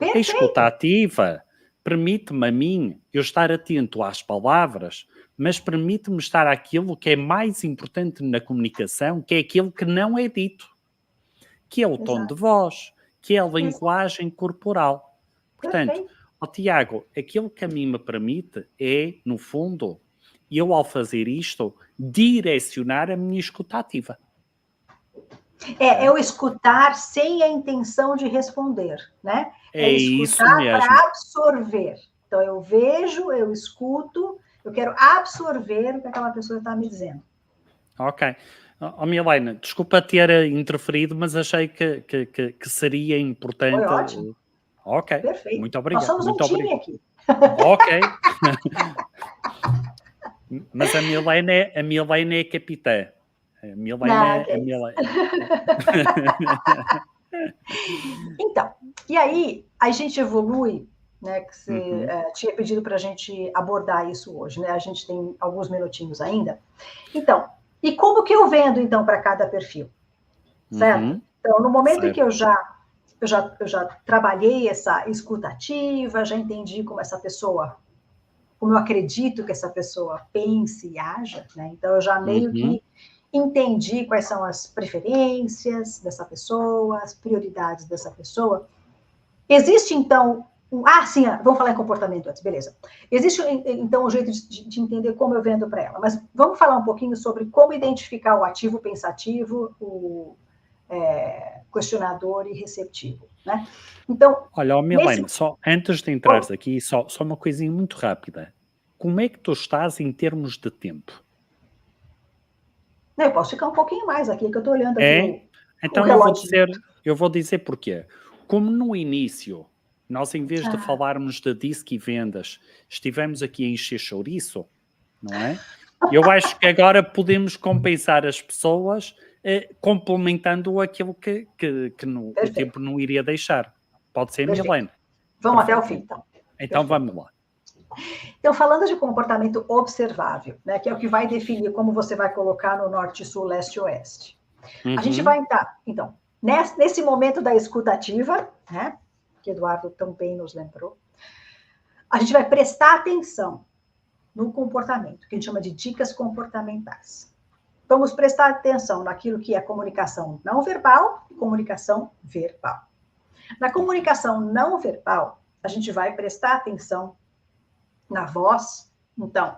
A escuta ativa permite-me a mim eu estar atento às palavras, mas permite-me estar àquilo que é mais importante na comunicação, que é aquilo que não é dito, que é o tom de voz, que é a linguagem corporal. Portanto, Tiago, aquilo que a mim me permite é, no fundo, eu ao fazer isto, direcionar a minha escuta ativa. É o escutar sem a intenção de responder, né? É escutar para absorver. Então, eu vejo, eu escuto, eu quero absorver o que aquela pessoa está me dizendo. Ok. Milena, desculpa ter interferido, mas achei que seria importante. Foi ótimo. Ok. Perfeito. Muito obrigado. Nós somos muito time aqui. Ok. Mas a Milena é capitã. A Milena é Milena. Então, e aí a gente evolui, né? Que você tinha pedido para a gente abordar isso hoje, né? A gente tem alguns minutinhos ainda. Então, e como que eu vendo então para cada perfil, certo? Então, no momento em que eu já trabalhei essa escuta ativa, já entendi como eu acredito que essa pessoa pense e haja, né? Então eu já meio que entendi quais são as preferências dessa pessoa, as prioridades dessa pessoa. Existe, então... sim, vamos falar em comportamento antes, beleza. Existe, então, um jeito de entender como eu vendo para ela, mas vamos falar um pouquinho sobre como identificar o ativo pensativo, o questionador e receptivo, né? Então... Olha, Milena, só antes de entrares aqui, só uma coisinha muito rápida. Como é que tu estás em termos de tempo? Eu posso ficar um pouquinho mais aqui, que eu estou olhando aqui Então eu vou dizer porquê. Como no início, nós em vez de falarmos de disco e vendas, estivemos aqui a encher chouriço, não é? Eu acho que agora podemos compensar as pessoas complementando aquilo que o tempo não iria deixar. Pode ser, Milena? Vamos até o fim, então. Então vamos lá. Então, falando de comportamento observável, né, que é o que vai definir como você vai colocar no norte, sul, leste e oeste. A gente vai entrar, então, nesse momento da escuta ativa, né, que Eduardo também nos lembrou, a gente vai prestar atenção no comportamento, que a gente chama de dicas comportamentais. Vamos prestar atenção naquilo que é comunicação não verbal e comunicação verbal. Na comunicação não verbal, a gente vai prestar atenção na voz. Então,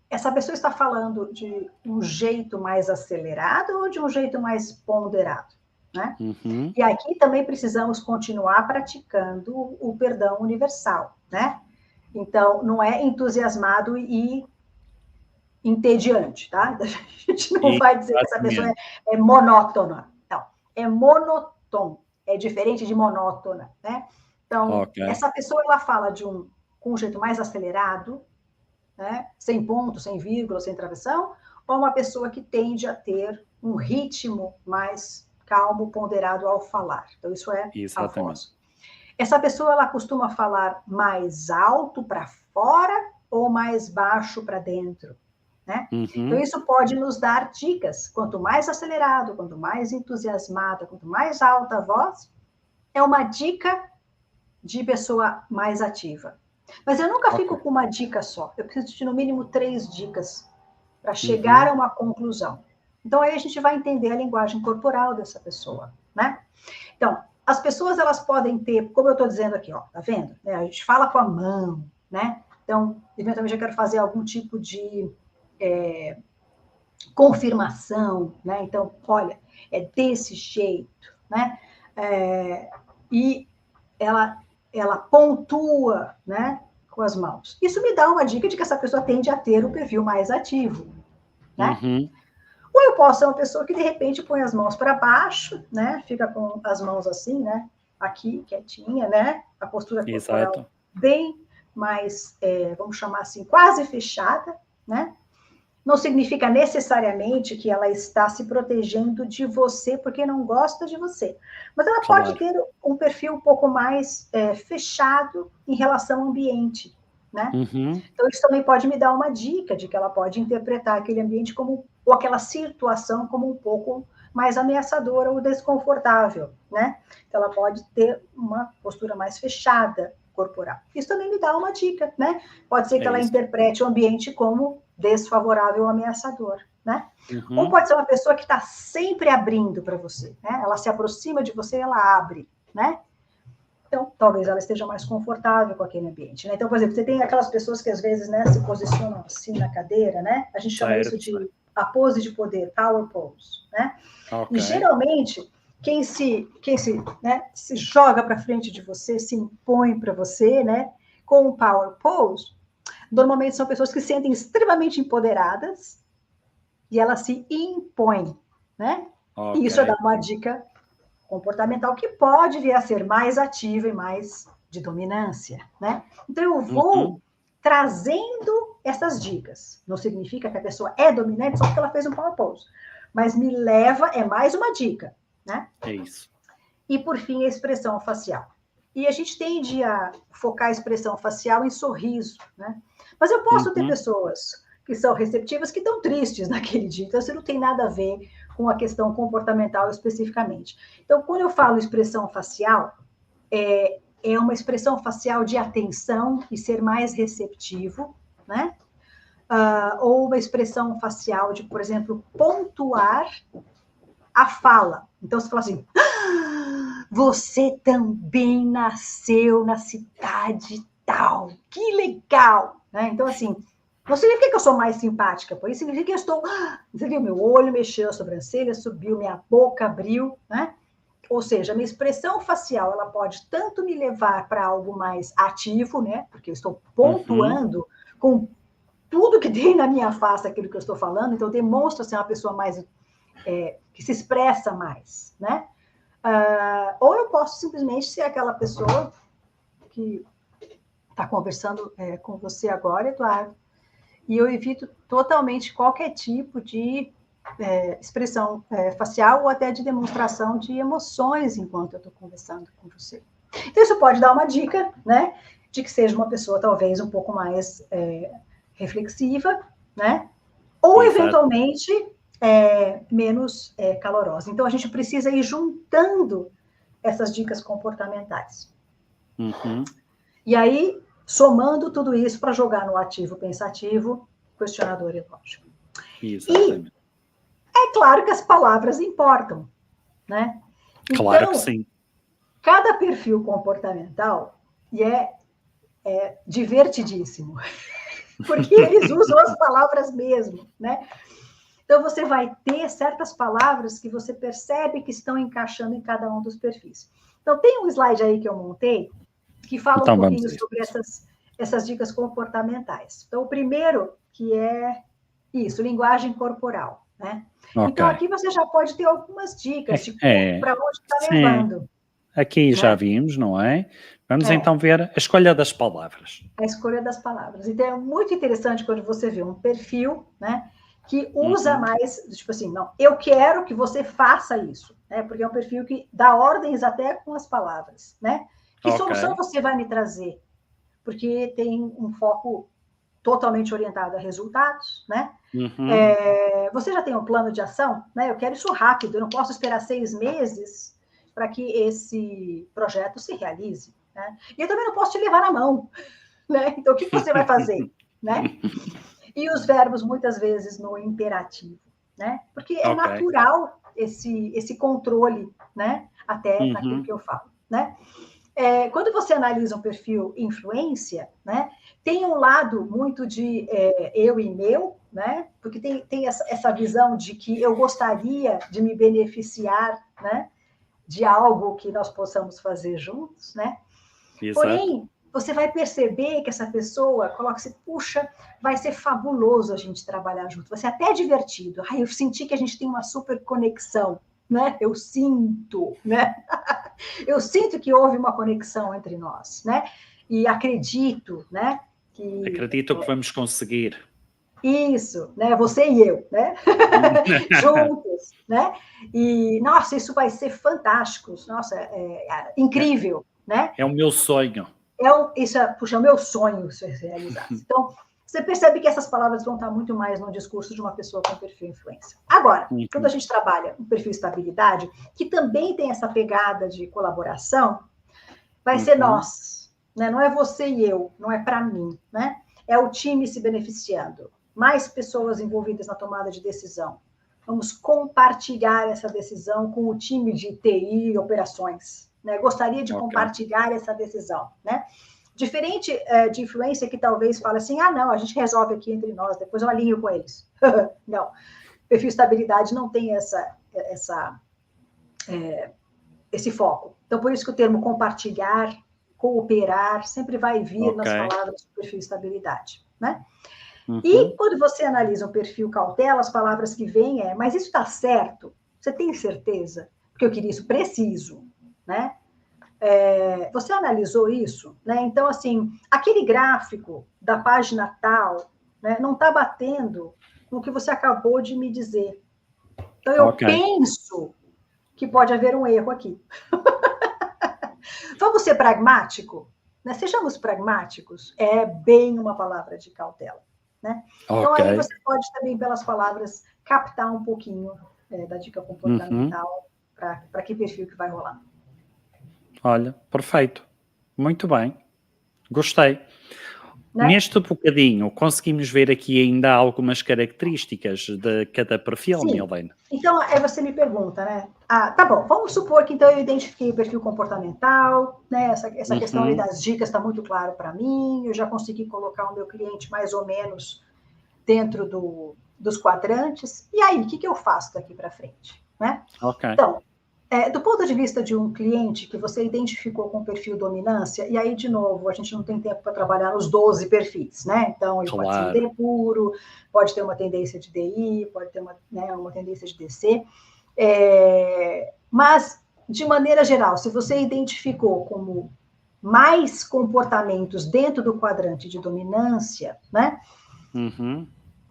essa pessoa está falando de um jeito mais acelerado ou de um jeito mais ponderado, né? E aqui também precisamos continuar praticando o perdão universal, né? Então, não é entusiasmado e entediante, tá? A gente não vai dizer que essa pessoa é monótona. Não, é monotom. É diferente de monótona, né? Então, essa pessoa, ela fala com um jeito mais acelerado, né? Sem ponto, sem vírgula, sem travessão, ou uma pessoa que tende a ter um ritmo mais calmo, ponderado ao falar. Então, isso é a voz. Essa pessoa, ela costuma falar mais alto para fora ou mais baixo para dentro, né? Então, isso pode nos dar dicas. Quanto mais acelerado, quanto mais entusiasmada, quanto mais alta a voz, é uma dica de pessoa mais ativa. Mas eu nunca fico com uma dica só. Eu preciso de, no mínimo, 3 dicas para chegar a uma conclusão. Então, aí a gente vai entender a linguagem corporal dessa pessoa, né? Então, as pessoas, elas podem ter, como eu estou dizendo aqui, ó, tá vendo? A gente fala com a mão, né? Então, eventualmente eu quero fazer algum tipo de confirmação, né? Então, olha, é desse jeito, né? E ela pontua, né, com as mãos. Isso me dá uma dica de que essa pessoa tende a ter um perfil mais ativo, né? Ou eu posso ser uma pessoa que, de repente, põe as mãos para baixo, né? Fica com as mãos assim, né? Aqui, quietinha, né? A postura corporal bem mais, vamos chamar assim, quase fechada, né? Não significa necessariamente que ela está se protegendo de você porque não gosta de você. Mas ela pode ter um perfil um pouco mais fechado em relação ao ambiente, né? Então, isso também pode me dar uma dica de que ela pode interpretar aquele ambiente como, ou aquela situação como um pouco mais ameaçadora ou desconfortável, né? Então, ela pode ter uma postura mais fechada corporal. Isso também me dá uma dica, né? Pode ser que ela interprete o ambiente como desfavorável ou ameaçador, né? Ou pode ser uma pessoa que está sempre abrindo para você, né? Ela se aproxima de você e ela abre, né? Então, talvez ela esteja mais confortável com aquele ambiente, né? Então, por exemplo, você tem aquelas pessoas que às vezes, né, se posicionam assim na cadeira, né? A gente chama isso de a pose de poder, power pose, né? E geralmente quem se joga para frente de você, se impõe para você, né? Com o power pose, normalmente são pessoas que se sentem extremamente empoderadas e elas se impõem, né? E isso dá uma dica comportamental que pode vir a ser mais ativa e mais de dominância, né? Então, eu vou trazendo essas dicas. Não significa que a pessoa é dominante só porque ela fez um power pose, mas me leva, é mais uma dica, né? É isso. E, por fim, a expressão facial. E a gente tende a focar a expressão facial em sorriso, né? Mas eu posso ter pessoas que são receptivas que estão tristes naquele dia, então isso não tem nada a ver com a questão comportamental especificamente. Então, quando eu falo expressão facial, é uma expressão facial de atenção e ser mais receptivo, né? Ou uma expressão facial de, por exemplo, pontuar a fala. Então, você fala assim, você também nasceu na cidade tal, que legal, né? Então, assim, não significa que eu sou mais simpática, por isso significa que eu estou... Você viu, meu olho mexeu, a sobrancelha subiu, minha boca abriu, né? Ou seja, a minha expressão facial, ela pode tanto me levar para algo mais ativo, né? Porque eu estou pontuando com tudo que tem na minha face aquilo que eu estou falando, então demonstra ser uma pessoa mais... que se expressa mais, né? Ou eu posso simplesmente ser aquela pessoa que está conversando com você agora, Eduardo, e eu evito totalmente qualquer tipo de expressão facial ou até de demonstração de emoções enquanto eu estou conversando com você. Então, isso pode dar uma dica, né, de que seja uma pessoa talvez um pouco mais reflexiva, né, ou eventualmente menos calorosa. Então, a gente precisa ir juntando essas dicas comportamentais. E aí, somando tudo isso para jogar no ativo pensativo, questionador e lógico. Exatamente. E é claro que as palavras importam, né? Claro então, que sim. Cada perfil comportamental é divertidíssimo, porque eles usam as palavras mesmo, né? Então, você vai ter certas palavras que você percebe que estão encaixando em cada um dos perfis. Então, tem um slide aí que eu montei que fala um pouquinho sobre essas dicas comportamentais. Então, o primeiro que é isso, linguagem corporal, né? Okay. Então, aqui você já pode ter algumas dicas de para onde está levando. Aqui já vimos, não é? Vamos então ver a escolha das palavras. A escolha das palavras. Então, é muito interessante quando você vê um perfil, né, que usa mais, tipo assim, não, eu quero que você faça isso, né? Porque é um perfil que dá ordens até com as palavras, né? Que solução você vai me trazer? Porque tem um foco totalmente orientado a resultados, né? Você já tem um plano de ação, né? Eu quero isso rápido, eu não posso esperar 6 meses para que esse projeto se realize, né? E eu também não posso te levar na mão, né? Então, o que você vai fazer, né? E os verbos, muitas vezes, no imperativo, né? Porque é natural esse controle, né? Até naquilo que eu falo, né? Quando você analisa um perfil influência, né? Tem um lado muito de eu e meu, né? Porque tem essa visão de que eu gostaria de me beneficiar, né? De algo que nós possamos fazer juntos, né? Exato. Porém, você vai perceber que essa pessoa coloca assim, puxa, vai ser fabuloso a gente trabalhar junto, vai ser até divertido. Ai, eu senti que a gente tem uma super conexão, né? Eu sinto, né? Eu sinto que houve uma conexão entre nós, né? E acredito, né? Acredito que vamos conseguir. Isso, né? Você e eu, né? Juntos, né? E, nossa, isso vai ser fantástico. Nossa, incrível, né? É o meu sonho. Puxa, é o meu sonho se realizar. Então, você percebe que essas palavras vão estar muito mais no discurso de uma pessoa com perfil influência. Agora, quando a gente trabalha um perfil estabilidade, que também tem essa pegada de colaboração, vai ser nós, né? Não é você e eu, não é para mim, né? É o time se beneficiando, mais pessoas envolvidas na tomada de decisão. Vamos compartilhar essa decisão com o time de TI e operações, né? Gostaria de compartilhar essa decisão, né? Diferente de influência que talvez fale assim, não, a gente resolve aqui entre nós, depois eu alinho com eles. Não, perfil estabilidade não tem esse foco. Então, por isso que o termo compartilhar, cooperar, sempre vai vir nas palavras do perfil estabilidade, né? E quando você analisa um perfil cautela, as palavras que vêm mas isso está certo? Você tem certeza? Porque eu queria isso preciso, né? Você analisou isso, né? Então, assim, aquele gráfico da página tal, né, não está batendo no que você acabou de me dizer. Então, eu penso que pode haver um erro aqui. Vamos ser pragmático? Né? Sejamos pragmáticos. É bem uma palavra de cautela. Né? Então, aí você pode também, pelas palavras, captar um pouquinho da dica comportamental para que perfil que vai rolar. Olha, perfeito. Muito bem. Gostei. Né? Neste bocadinho, conseguimos ver aqui ainda algumas características de cada perfil, Milena. Então, aí você me pergunta, né? Tá bom, vamos supor que então eu identifiquei o perfil comportamental, né? Essa questão aí das dicas está muito claro para mim, eu já consegui colocar o meu cliente mais ou menos dentro dos quadrantes, e aí, o que eu faço daqui para frente? Né? Então, do ponto de vista de um cliente que você identificou com perfil dominância, e aí, de novo, a gente não tem tempo para trabalhar nos 12 perfis, né? Então, ele pode ser líder puro, pode ter uma tendência de DI, pode ter uma tendência de DC, mas, de maneira geral, se você identificou como mais comportamentos dentro do quadrante de dominância, né?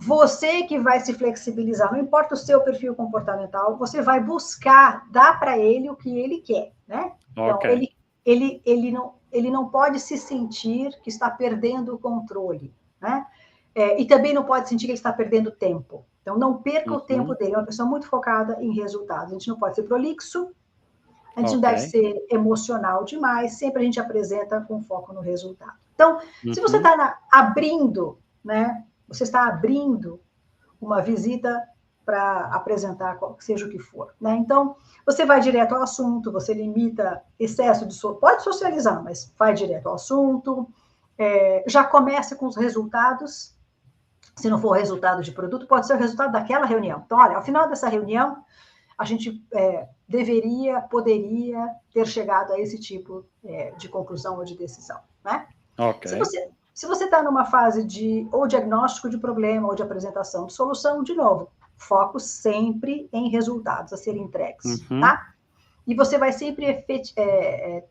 Você que vai se flexibilizar, não importa o seu perfil comportamental, você vai buscar dar para ele o que ele quer, né? Então, ele não pode se sentir que está perdendo o controle, né? E também não pode sentir que ele está perdendo tempo. Então, não perca o tempo dele. É uma pessoa muito focada em resultados. A gente não pode ser prolixo, a gente não deve ser emocional demais, sempre a gente apresenta com foco no resultado. Então, se você está abrindo, né? Você está abrindo uma visita para apresentar, seja o que for. Né? Então, você vai direto ao assunto, você limita excesso de... Pode socializar, mas vai direto ao assunto. Já começa com os resultados. Se não for resultado de produto, pode ser o resultado daquela reunião. Então, olha, ao final dessa reunião, a gente poderia ter chegado a esse tipo de conclusão ou de decisão. Né? Se você está numa fase de ou diagnóstico de problema ou de apresentação de solução, de novo, foco sempre em resultados a serem entregues, tá? E você vai sempre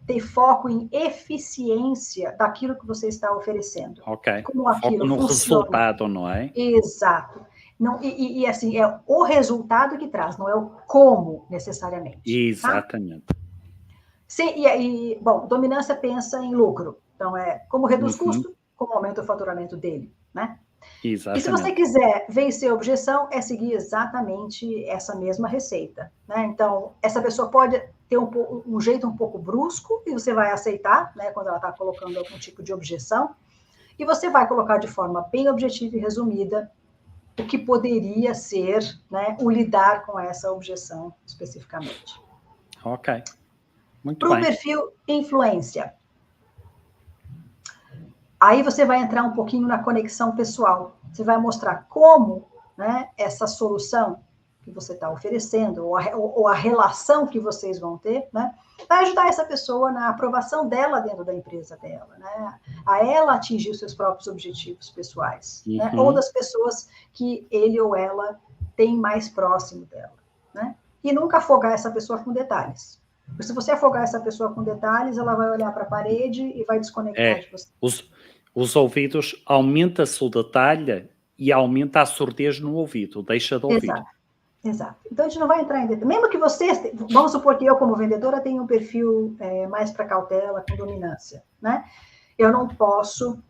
ter foco em eficiência daquilo que você está oferecendo. Ok. Como aquilo foco no funciona. resultado, não é? Exato. Não, e assim, é o resultado que traz, não é o como necessariamente. Exatamente. Tá? Sim, bom, dominância pensa em lucro. Então, como reduz custo, como aumenta o faturamento dele, né? Exatamente. E se você quiser vencer a objeção, é seguir exatamente essa mesma receita, né? Então, essa pessoa pode ter um jeito um pouco brusco, e você vai aceitar, né, quando ela está colocando algum tipo de objeção, e você vai colocar de forma bem objetiva e resumida o que poderia ser, né, o lidar com essa objeção especificamente. Ok. Muito Para o bem. perfil influência. Aí você vai entrar um pouquinho na conexão pessoal. Você vai mostrar como, né, essa solução que você está oferecendo, ou a relação que vocês vão ter, né, vai ajudar essa pessoa na aprovação dela dentro da empresa dela, né, a ela atingir os seus próprios objetivos pessoais, né, ou das pessoas que ele ou ela tem mais próximo dela, né, e nunca afogar essa pessoa com detalhes. Porque se você afogar essa pessoa com detalhes, ela vai olhar para a parede e vai desconectar de você. Os ouvidos, aumenta-se o detalhe e aumenta a surdez no ouvido, deixa de ouvir. Exato. Então, a gente não vai entrar em detalhe. Mesmo que você, vamos supor que eu, como vendedora, tenho um perfil mais para cautela, com dominância, né? Eu não posso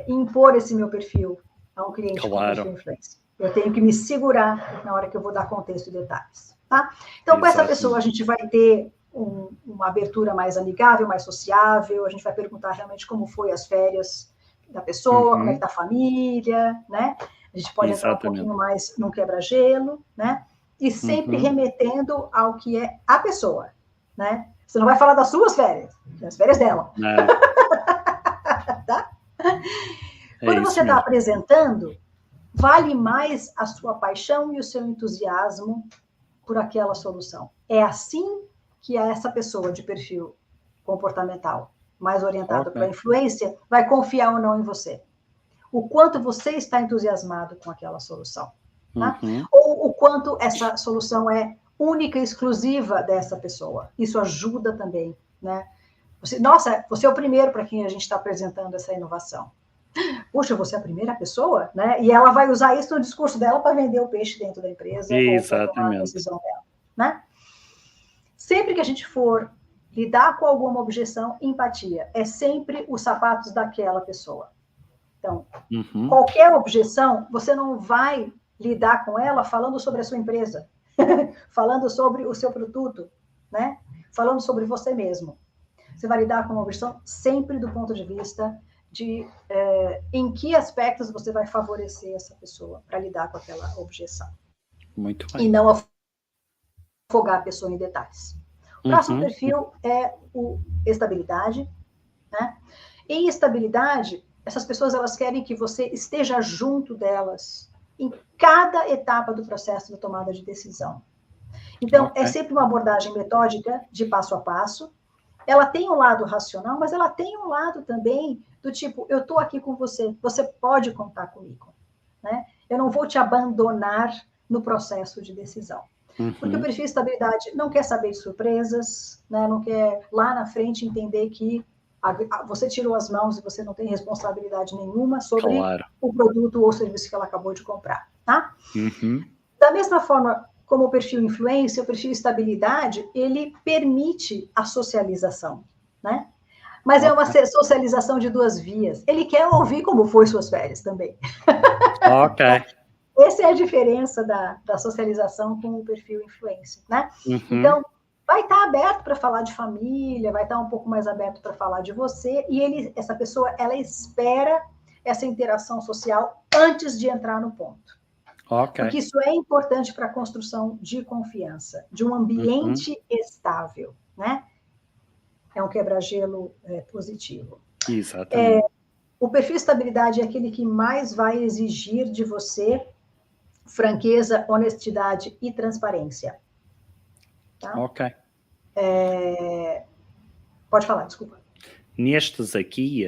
impor esse meu perfil a um cliente com perfil influência. Eu tenho que me segurar na hora que eu vou dar contexto e detalhes, tá? Então, com essa pessoa, a gente vai ter uma abertura mais amigável, mais sociável, a gente vai perguntar realmente como foi as férias da pessoa, como é que tá a família, né? A gente pode entrar um pouquinho mais num quebra-gelo, né? E sempre remetendo ao que é a pessoa, né? Você não vai falar das suas férias, das férias dela. Não. Tá? Quando você está apresentando, vale mais a sua paixão e o seu entusiasmo por aquela solução. É assim que essa pessoa de perfil comportamental, mais orientado para a influência, vai confiar ou não em você. O quanto você está entusiasmado com aquela solução. Tá? Ou o quanto essa solução é única e exclusiva dessa pessoa. Isso ajuda também, né? Você é o primeiro para quem a gente está apresentando essa inovação. Puxa, você é a primeira pessoa, né? E ela vai usar isso no discurso dela para vender o peixe dentro da empresa ou para tomar a decisão dela, né? Sempre que a gente for lidar com alguma objeção, empatia é sempre os sapatos daquela pessoa. Então, qualquer objeção, você não vai lidar com ela falando sobre a sua empresa, falando sobre o seu produto, né? Falando sobre você mesmo. Você vai lidar com uma objeção sempre do ponto de vista de em que aspectos você vai favorecer essa pessoa para lidar com aquela objeção. Muito bem. E não afogar a pessoa em detalhes. O próximo perfil é o estabilidade, né? Em estabilidade, essas pessoas elas querem que você esteja junto delas em cada etapa do processo de tomada de decisão. Então, é sempre uma abordagem metódica de passo a passo. Ela tem um lado racional, mas ela tem um lado também do tipo, eu estou aqui com você, você pode contar comigo, né? Eu não vou te abandonar no processo de decisão. Porque o perfil de estabilidade não quer saber de surpresas, né? Não quer lá na frente entender que você tirou as mãos e você não tem responsabilidade nenhuma sobre o produto ou serviço que ela acabou de comprar, tá? Da mesma forma como o perfil influência, o perfil estabilidade, ele permite a socialização, né? Mas é uma socialização de duas vias. Ele quer ouvir como foi suas férias também. Essa é a diferença da socialização com o perfil influência, né? Então, vai estar aberto para falar de família, vai estar um pouco mais aberto para falar de você, e essa pessoa, ela espera essa interação social antes de entrar no ponto. Porque isso é importante para a construção de confiança, de um ambiente estável, né? É um quebra-gelo positivo. Exatamente. O perfil estabilidade é aquele que mais vai exigir de você franqueza, honestidade e transparência. Tá? Pode falar, desculpa. Nestes aqui,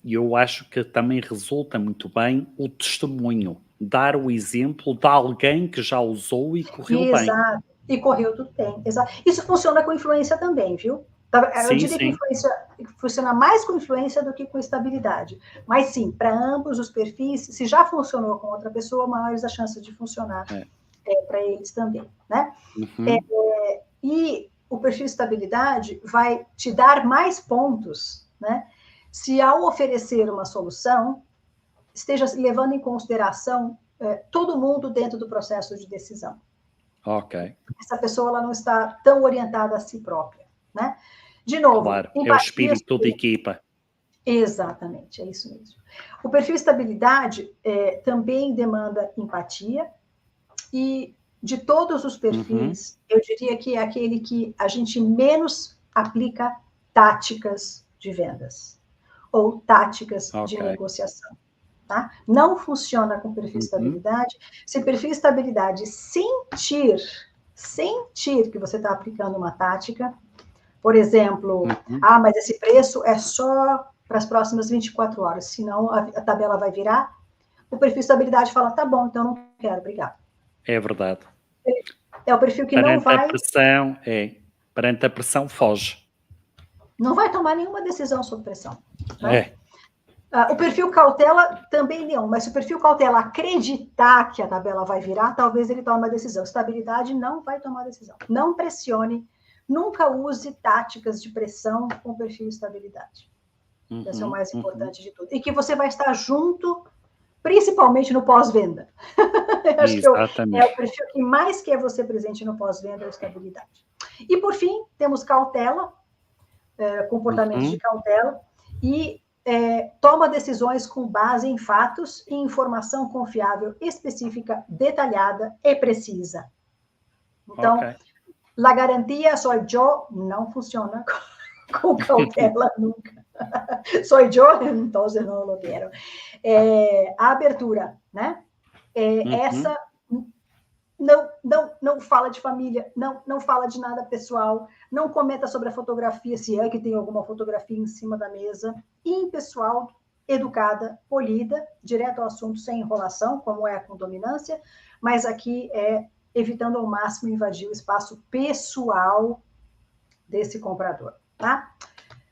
E eu acho que também resulta muito bem o testemunho, dar o exemplo de alguém que já usou e correu bem. Exato. E correu tudo bem. Exato. Isso funciona com influência também, viu? Eu diria que influência funciona mais com influência do que com estabilidade. Mas sim, para ambos os perfis, se já funcionou com outra pessoa, maiores as chances de funcionar para eles também, né? E o perfil de estabilidade vai te dar mais pontos, né? Se ao oferecer uma solução, esteja levando em consideração todo mundo dentro do processo de decisão. Ok. Essa pessoa ela não está tão orientada a si própria, né? De novo, claro, é o espírito de equipa. Exatamente, é isso mesmo. O perfil estabilidade também demanda empatia e de todos os perfis, eu diria que é aquele que a gente menos aplica táticas de vendas ou táticas de negociação. Tá? Não funciona com perfil estabilidade. Se perfil estabilidade sentir que você está aplicando uma tática, por exemplo, mas esse preço é só para as próximas 24 horas, senão a tabela vai virar, o perfil estabilidade fala, tá bom, então não quero, obrigado. É verdade. É o perfil que não vai... Perante a pressão, foge. Não vai tomar nenhuma decisão sob pressão. Né? O perfil cautela também não, mas se o perfil cautela acreditar que a tabela vai virar, talvez ele tome uma decisão. Estabilidade não vai tomar decisão. Não pressione, nunca use táticas de pressão com o perfil estabilidade. Esse é o mais importante de tudo. E que você vai estar junto, principalmente no pós-venda. Acho que é o perfil que mais quer você presente no pós-venda, é a estabilidade. E, por fim, temos cautela, comportamentos de cautela, e toma decisões com base em fatos e informação confiável, específica, detalhada e precisa. Então, la garantia soy yo não funciona com cautela nunca. Soy yo, entonces no lo quero. A abertura, né? Essa não fala de família, não fala de nada pessoal, não comenta sobre a fotografia, se é que tem alguma fotografia em cima da mesa, impessoal, educada, polida, direto ao assunto, sem enrolação, como é com dominância, mas aqui evitando ao máximo invadir o espaço pessoal desse comprador, tá?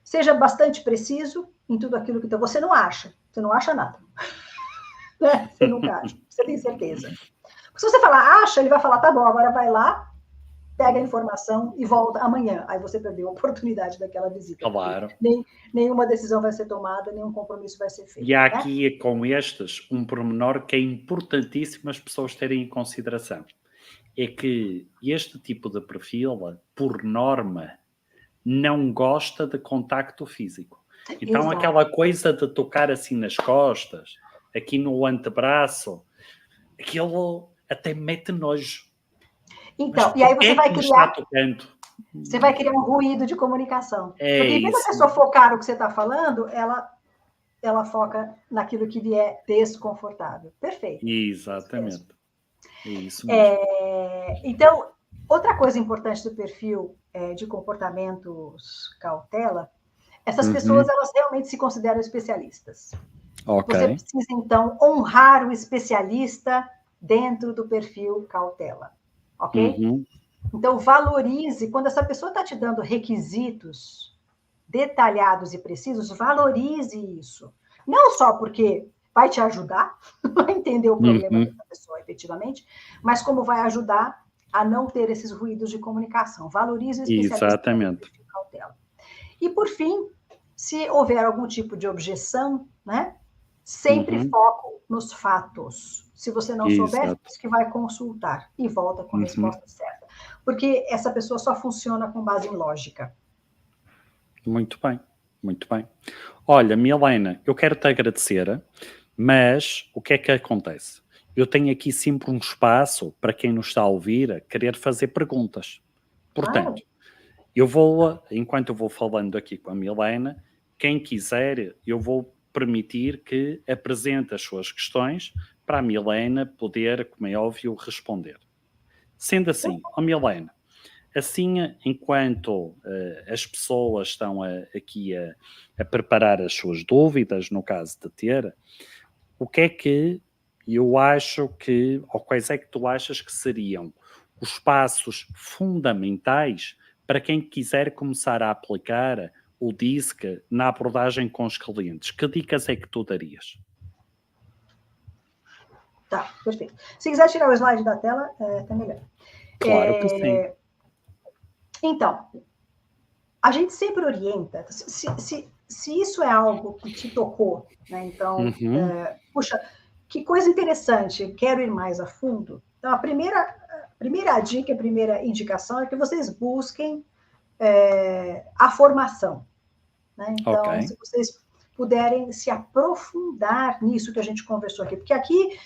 Seja bastante preciso em tudo aquilo que você não acha nada. Né? Você nunca acha, você tem certeza. Se você falar acha, ele vai falar, tá bom, agora vai lá, pega a informação e volta amanhã. Aí você perdeu a oportunidade daquela visita. Claro. Nenhuma decisão vai ser tomada, nenhum compromisso vai ser feito. E há aqui, com estes, um pormenor que é importantíssimo as pessoas terem em consideração. É que este tipo de perfil, por norma, não gosta de contacto físico. Então, exato, aquela coisa de tocar assim nas costas, aqui no antebraço, aquilo até mete nojo. Então, e aí você vai criar... Você vai criar um ruído de comunicação. Porque em vez da pessoa focar no que você está falando, ela foca naquilo que lhe é desconfortável. Perfeito. Exatamente. É isso mesmo. Então, outra coisa importante do perfil de comportamentos cautela, essas pessoas, elas realmente se consideram especialistas. Você precisa, então, honrar o especialista dentro do perfil cautela, ok? Então, valorize, quando essa pessoa está te dando requisitos detalhados e precisos, valorize isso. Não só porque vai te ajudar a entender o problema dessa pessoa, efetivamente, mas como vai ajudar a não ter esses ruídos de comunicação. Valorize o especialista dentro do perfil cautela. E, por fim, se houver algum tipo de objeção, né? Sempre foco nos fatos. Se você não souber, diz que vai consultar e volta com a resposta certa. Porque essa pessoa só funciona com base em lógica. Muito bem, muito bem. Olha, Milena, eu quero te agradecer, mas o que é que acontece? Eu tenho aqui sempre um espaço para quem nos está a ouvir a querer fazer perguntas. Portanto, enquanto eu vou falando aqui com a Milena, quem quiser, eu vou permitir que apresente as suas questões para a Milena poder, como é óbvio, responder. Sendo assim, Milena, assim, enquanto as pessoas estão aqui a preparar as suas dúvidas, no caso de ter, o que é que eu acho que, ou quais é que tu achas que seriam os passos fundamentais para quem quiser começar a aplicar o DISC na abordagem com os clientes? Que dicas é que tu darias? Tá, perfeito. Se quiser tirar o slide da tela, tá melhor. Claro que sim. Então, a gente sempre orienta, se isso é algo que te tocou, né? Então, puxa, que coisa interessante, quero ir mais a fundo. Então, a primeira dica, a primeira indicação é que vocês busquem a formação, né? Então, se vocês puderem se aprofundar nisso que a gente conversou aqui, porque aqui,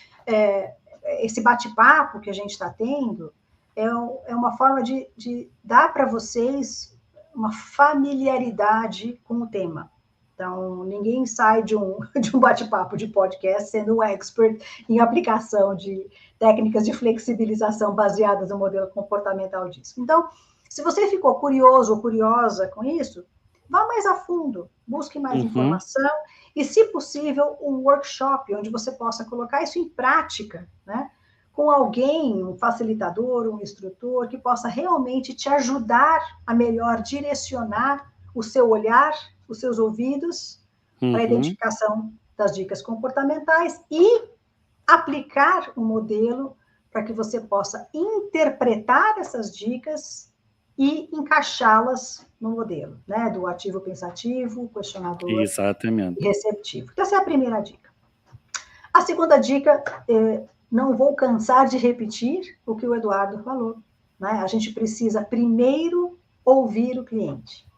esse bate-papo que a gente está tendo é uma forma de dar para vocês uma familiaridade com o tema. Então, ninguém sai de um bate-papo de podcast sendo um expert em aplicação de técnicas de flexibilização baseadas no modelo comportamental disso. Então, se você ficou curioso ou curiosa com isso, vá mais a fundo, busque mais informação e, se possível, um workshop onde você possa colocar isso em prática, né? Com alguém, um facilitador, um instrutor, que possa realmente te ajudar a melhor direcionar o seu olhar, os seus ouvidos, para a identificação das dicas comportamentais e aplicar um modelo para que você possa interpretar essas dicas e encaixá-las no modelo, né? Do ativo pensativo, questionador e receptivo. Então, essa é a primeira dica. A segunda dica, não vou cansar de repetir o que o Eduardo falou, né? A gente precisa primeiro ouvir o cliente.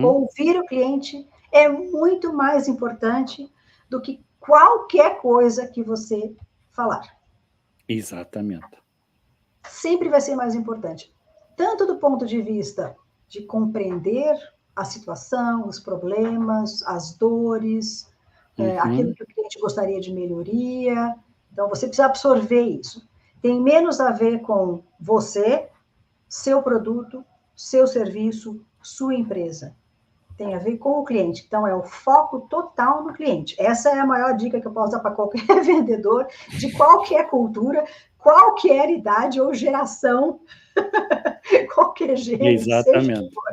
Ouvir o cliente é muito mais importante do que qualquer coisa que você falar. Exatamente. Sempre vai ser mais importante. Tanto do ponto de vista de compreender a situação, os problemas, as dores, aquilo que o cliente gostaria de melhoria. Então, você precisa absorver isso. Tem menos a ver com você, seu produto, seu serviço, sua empresa. Tem a ver com o cliente. Então, é o foco total no cliente. Essa é a maior dica que eu posso dar para qualquer vendedor, de qualquer cultura, qualquer idade ou geração, qualquer gênero, seja o que for.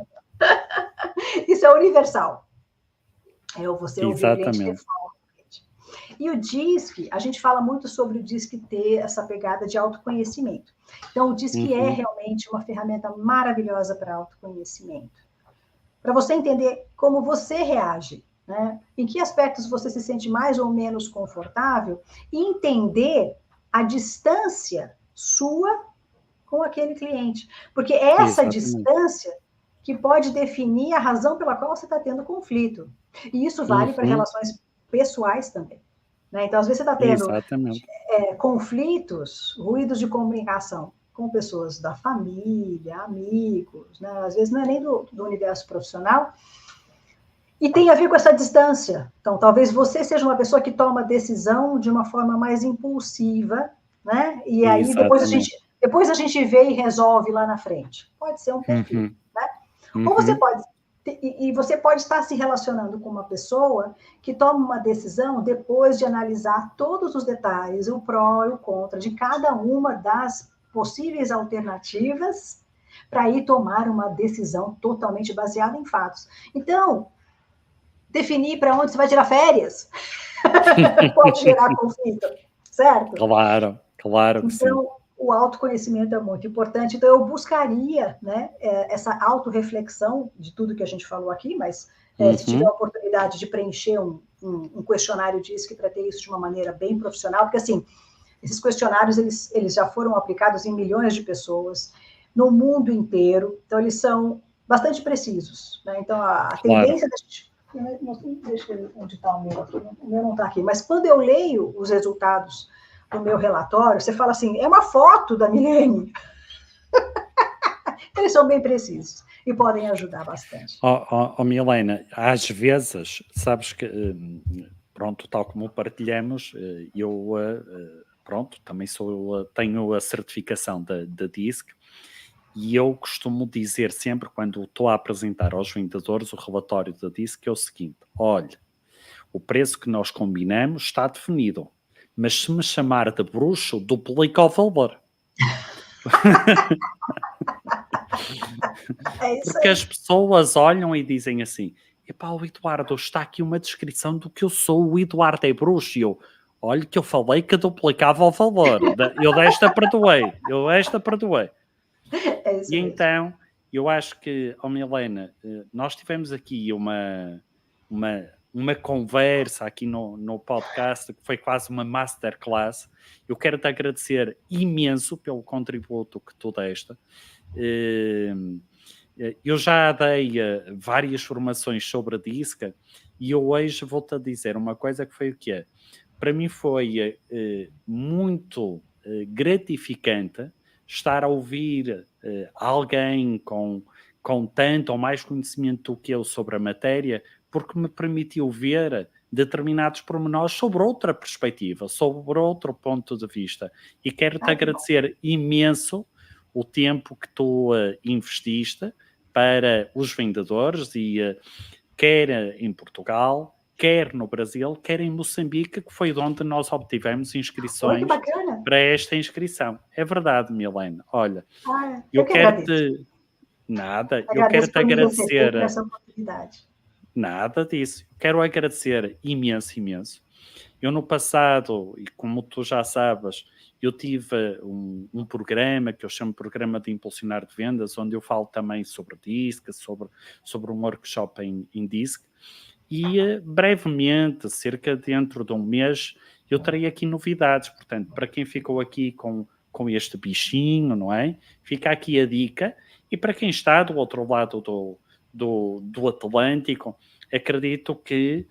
Isso é universal. Você ouvir o cliente ter foco no cliente. E o DISC, a gente fala muito sobre o DISC ter essa pegada de autoconhecimento. Então, o DISC é realmente uma ferramenta maravilhosa para autoconhecimento. Para você entender como você reage, né? Em que aspectos você se sente mais ou menos confortável e entender a distância sua com aquele cliente. Porque é essa distância que pode definir a razão pela qual você está tendo conflito. E isso vale para relações pessoais também, né? Então, às vezes você está tendo conflitos, ruídos de comunicação com pessoas da família, amigos, né? Às vezes não é nem do universo profissional, e tem a ver com essa distância. Então, talvez você seja uma pessoa que toma decisão de uma forma mais impulsiva, né? E aí depois a gente vê e resolve lá na frente. Pode ser um perfil, né? Ou você pode estar se relacionando com uma pessoa que toma uma decisão depois de analisar todos os detalhes, o pró e o contra de cada uma das possíveis alternativas para ir tomar uma decisão totalmente baseada em fatos. Então, definir para onde você vai tirar férias pode gerar conflito, certo? Claro que sim. Então, o autoconhecimento é muito importante. Então, eu buscaria, né, essa autorreflexão de tudo que a gente falou aqui, mas se tiver a oportunidade de preencher um questionário DISC para ter isso de uma maneira bem profissional, porque, assim, esses questionários, eles já foram aplicados em milhões de pessoas, no mundo inteiro, então eles são bastante precisos, né? Então, a tendência da gente... Deixa eu ver onde está o meu aqui. O meu não está aqui. Mas quando eu leio os resultados do meu relatório, você fala assim, é uma foto da Milene. Eles são bem precisos e podem ajudar bastante. Milena, às vezes, sabes que, pronto, tal como partilhamos, eu, pronto, também tenho a certificação da DISC E eu costumo dizer sempre, quando estou a apresentar aos vendedores o relatório da DISC, que é o seguinte: olha, o preço que nós combinamos está definido, mas se me chamar de bruxo, duplica o valor. Porque as pessoas olham e dizem assim: epá, o Eduardo, está aqui uma descrição do que eu sou, o Eduardo é bruxo. E eu, olha que eu falei que duplicava o valor. Eu esta perdoei. E então, eu acho que, Milena, nós tivemos aqui uma conversa aqui no podcast, que foi quase uma masterclass. Eu quero te agradecer imenso pelo contributo que tu deste. Eu já dei várias formações sobre a DISC e eu hoje vou-te dizer uma coisa que foi o que é. Para mim foi muito gratificante estar a ouvir alguém com tanto ou mais conhecimento do que eu sobre a matéria, porque me permitiu ver determinados pormenores sobre outra perspectiva, sobre outro ponto de vista. E quero-te agradecer imenso o tempo que tu investiste para os vendedores, e quer em Portugal, quer no Brasil, quer em Moçambique, que foi de onde nós obtivemos inscrições para esta inscrição. É verdade, Milena. Olha, eu quero-te... Nada, eu quero-te agradecer... Essa oportunidade. Nada disso. Quero agradecer imenso. Eu no passado, e como tu já sabes, eu tive um programa que eu chamo de Programa de Impulsionar de Vendas, onde eu falo também sobre DISC, sobre um workshop em DISC, e brevemente, cerca dentro de um mês, eu terei aqui novidades. Portanto, para quem ficou aqui com este bichinho, não é? Fica aqui a dica. E para quem está do outro lado do Atlântico, acredito que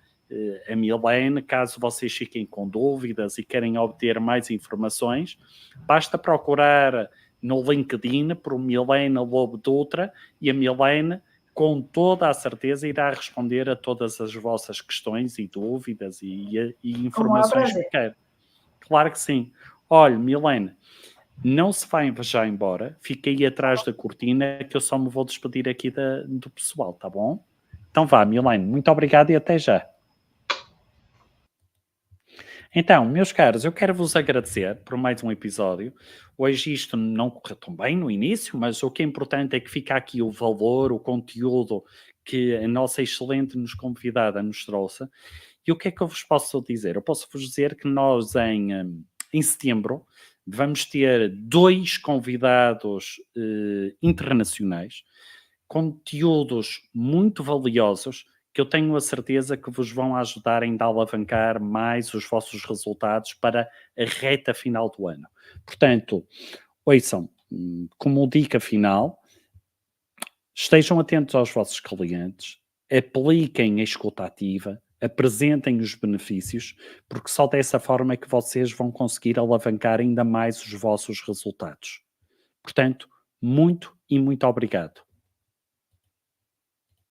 a Milena, caso vocês fiquem com dúvidas e querem obter mais informações, basta procurar no LinkedIn por Milena Lobo Dutra e a Milena, com toda a certeza, irá responder a todas as vossas questões e dúvidas e informações que quer. Claro que sim. Olha, Milena, não se vai já embora, fiquei atrás da cortina que eu só me vou despedir aqui do pessoal, tá bom? Então vá, Milena, muito obrigado e até já. Então, meus caros, eu quero vos agradecer por mais um episódio. Hoje isto não correu tão bem no início, mas o que é importante é que fica aqui o valor, o conteúdo que a nossa excelente convidada nos trouxe. E o que é que eu vos posso dizer? Eu posso vos dizer que nós em setembro vamos ter 2 convidados internacionais, conteúdos muito valiosos, que eu tenho a certeza que vos vão ajudar ainda a alavancar mais os vossos resultados para a reta final do ano. Portanto, ouçam, como dica final, estejam atentos aos vossos clientes, apliquem a escuta ativa, apresentem os benefícios, porque só dessa forma é que vocês vão conseguir alavancar ainda mais os vossos resultados. Portanto, muito e muito obrigado.